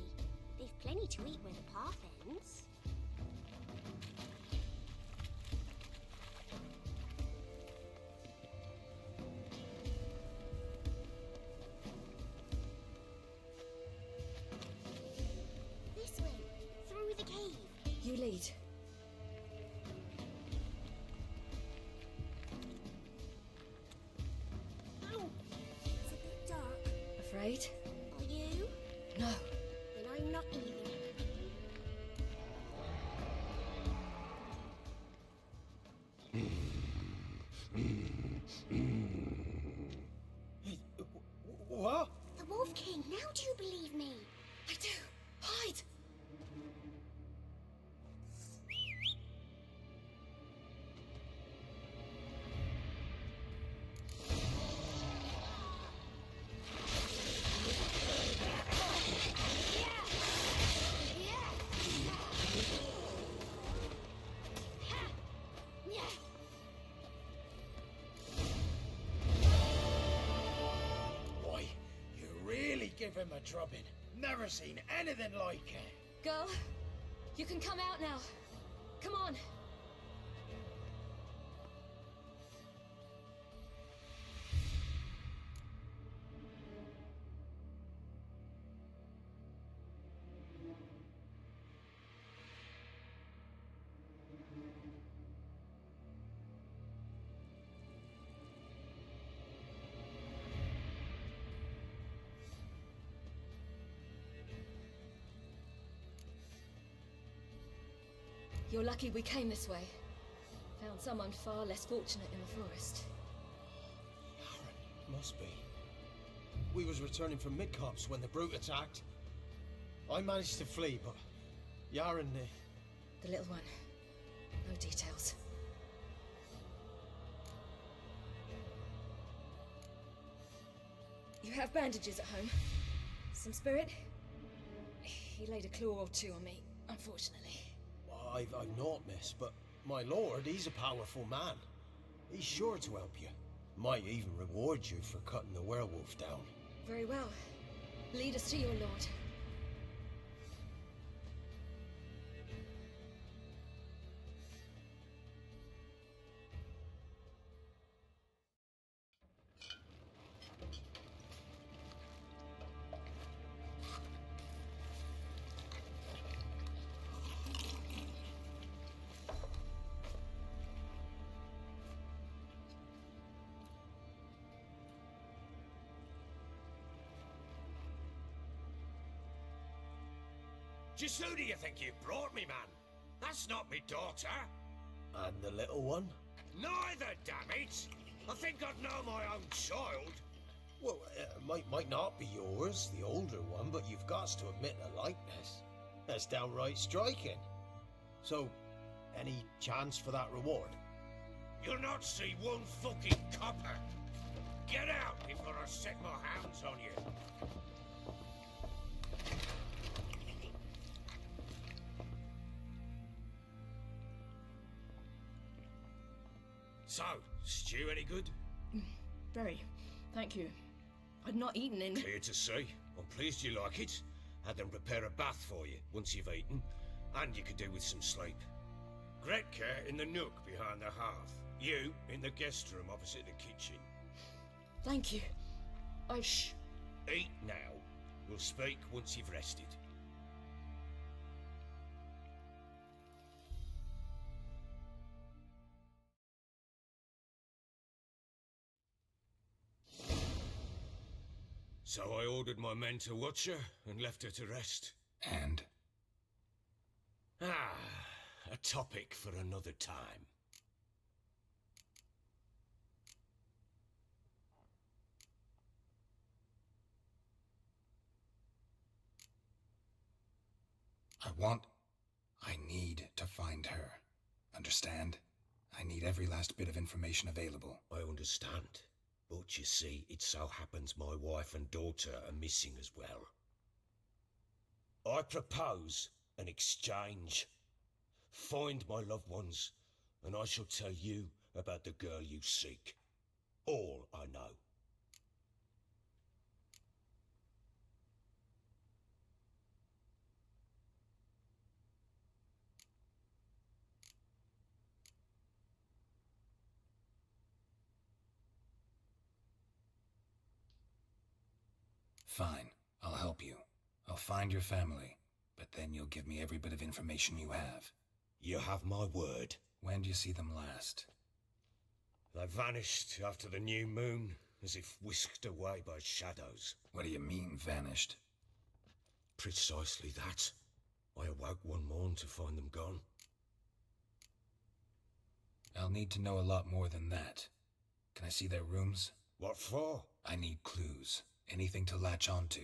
They've plenty to eat where the path ends. This way, through the cave. You lead. Ow! It's a bit dark. Afraid? Are you? No. Then I'm not either. What? The Wolf King, now do you believe me? I do. Hide! Boy, you really give him a drubbing. Never seen anything like it. Girl, you can come out now. Come on. You're lucky we came this way. Found someone far less fortunate in the forest. Must be. We was returning from Midcops when the brute attacked. I managed to flee, but Yaren... The little one. No details. You have bandages at home? Some spirit? He laid a claw or two on me, unfortunately. I've naught, miss, but my lord, he's a powerful man. He's sure to help you. Might even reward you for cutting the werewolf down. Very well. Lead us to your lord. Just who do you think you brought me, man? That's not me daughter. And the little one? Neither, damn it! I think I'd know my own child. Well, might not be yours, the older one, but you've got to admit a likeness. That's downright striking. So, any chance for that reward? You'll not see one fucking copper. Get out before I set my hounds on you. So, stew any good? Very. Thank you. I'd not eaten in... Clear to see. I'm pleased you like it. Had them prepare a bath for you once you've eaten, and you could do with some sleep. Gretka in the nook behind the hearth. You in the guest room opposite the kitchen. Thank you. Eat now. We'll speak once you've rested. So I ordered my men to watch her and left her to rest. And? A topic for another time. I need to find her. Understand? I need every last bit of information available. I understand. But you see, it so happens my wife and daughter are missing as well. I propose an exchange. Find my loved ones, and I shall tell you about the girl you seek. All I know. Fine, I'll help you. I'll find your family, but then you'll give me every bit of information you have. You have my word. When do you see them last? They vanished after the new moon, as if whisked away by shadows. What do you mean, vanished? Precisely that. I awoke one morn to find them gone. I'll need to know a lot more than that. Can I see their rooms? What for? I need clues. Anything to latch onto.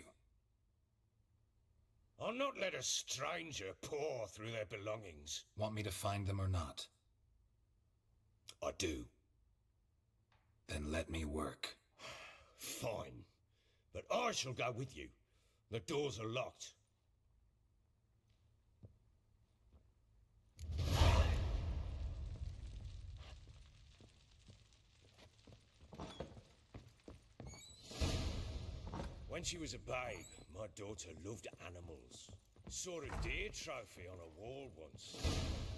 I'll not let a stranger pore through their belongings. Want me to find them or not? I do. Then let me work. Fine. But I shall go with you. The doors are locked. When she was a babe, my daughter loved animals. Saw a deer trophy on a wall once.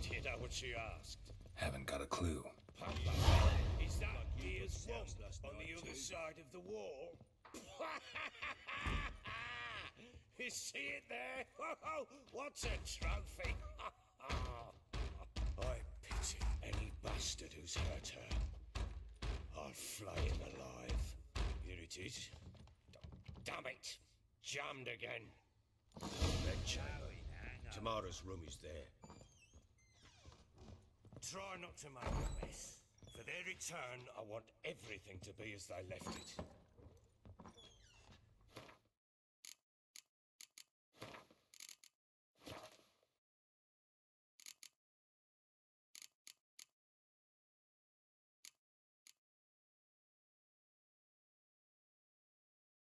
Do you know what she asked? Haven't got a clue. Papa, is that deer's womp on the other side of the wall? You see it there? Oh, what's a trophy? I pity any bastard who's hurt her. I'll flay him alive. Here it is. Damn it! Jammed again. Red chamber. Tamara's room is there. Try not to make a mess. For their return, I want everything to be as they left it.